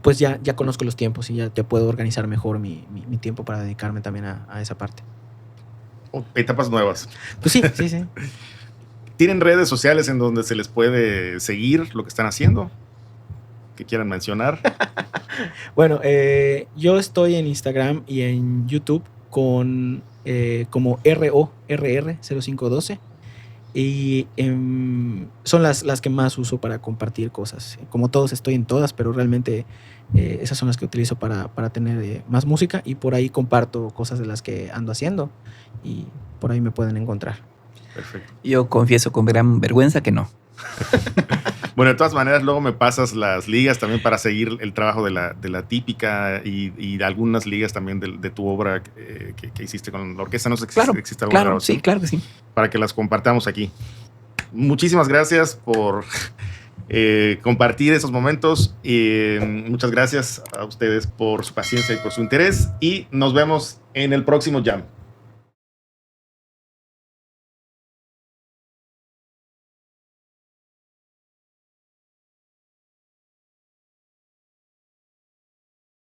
Speaker 2: pues ya conozco los tiempos y ya puedo organizar mejor mi tiempo para dedicarme también a esa parte.
Speaker 3: Etapas nuevas.
Speaker 2: Pues sí.
Speaker 3: ¿Tienen redes sociales en donde se les puede seguir lo que están haciendo? ¿Que quieran mencionar?
Speaker 2: Bueno, yo estoy en Instagram y en YouTube como RORR0512 y son las que más uso para compartir cosas. Como todos, estoy en todas, pero realmente esas son las que utilizo para tener más música, y por ahí comparto cosas de las que ando haciendo y por ahí me pueden encontrar.
Speaker 3: Perfecto.
Speaker 1: Yo confieso con gran vergüenza que no.
Speaker 3: Bueno, de todas maneras, luego me pasas las ligas también para seguir el trabajo de la típica y algunas ligas también de tu obra que hiciste con la orquesta. No sé si existe alguna grabación.
Speaker 1: Sí, claro que sí.
Speaker 3: Para que las compartamos aquí. Muchísimas gracias por compartir esos momentos. Muchas gracias a ustedes por su paciencia y por su interés. Y nos vemos en el próximo Jam.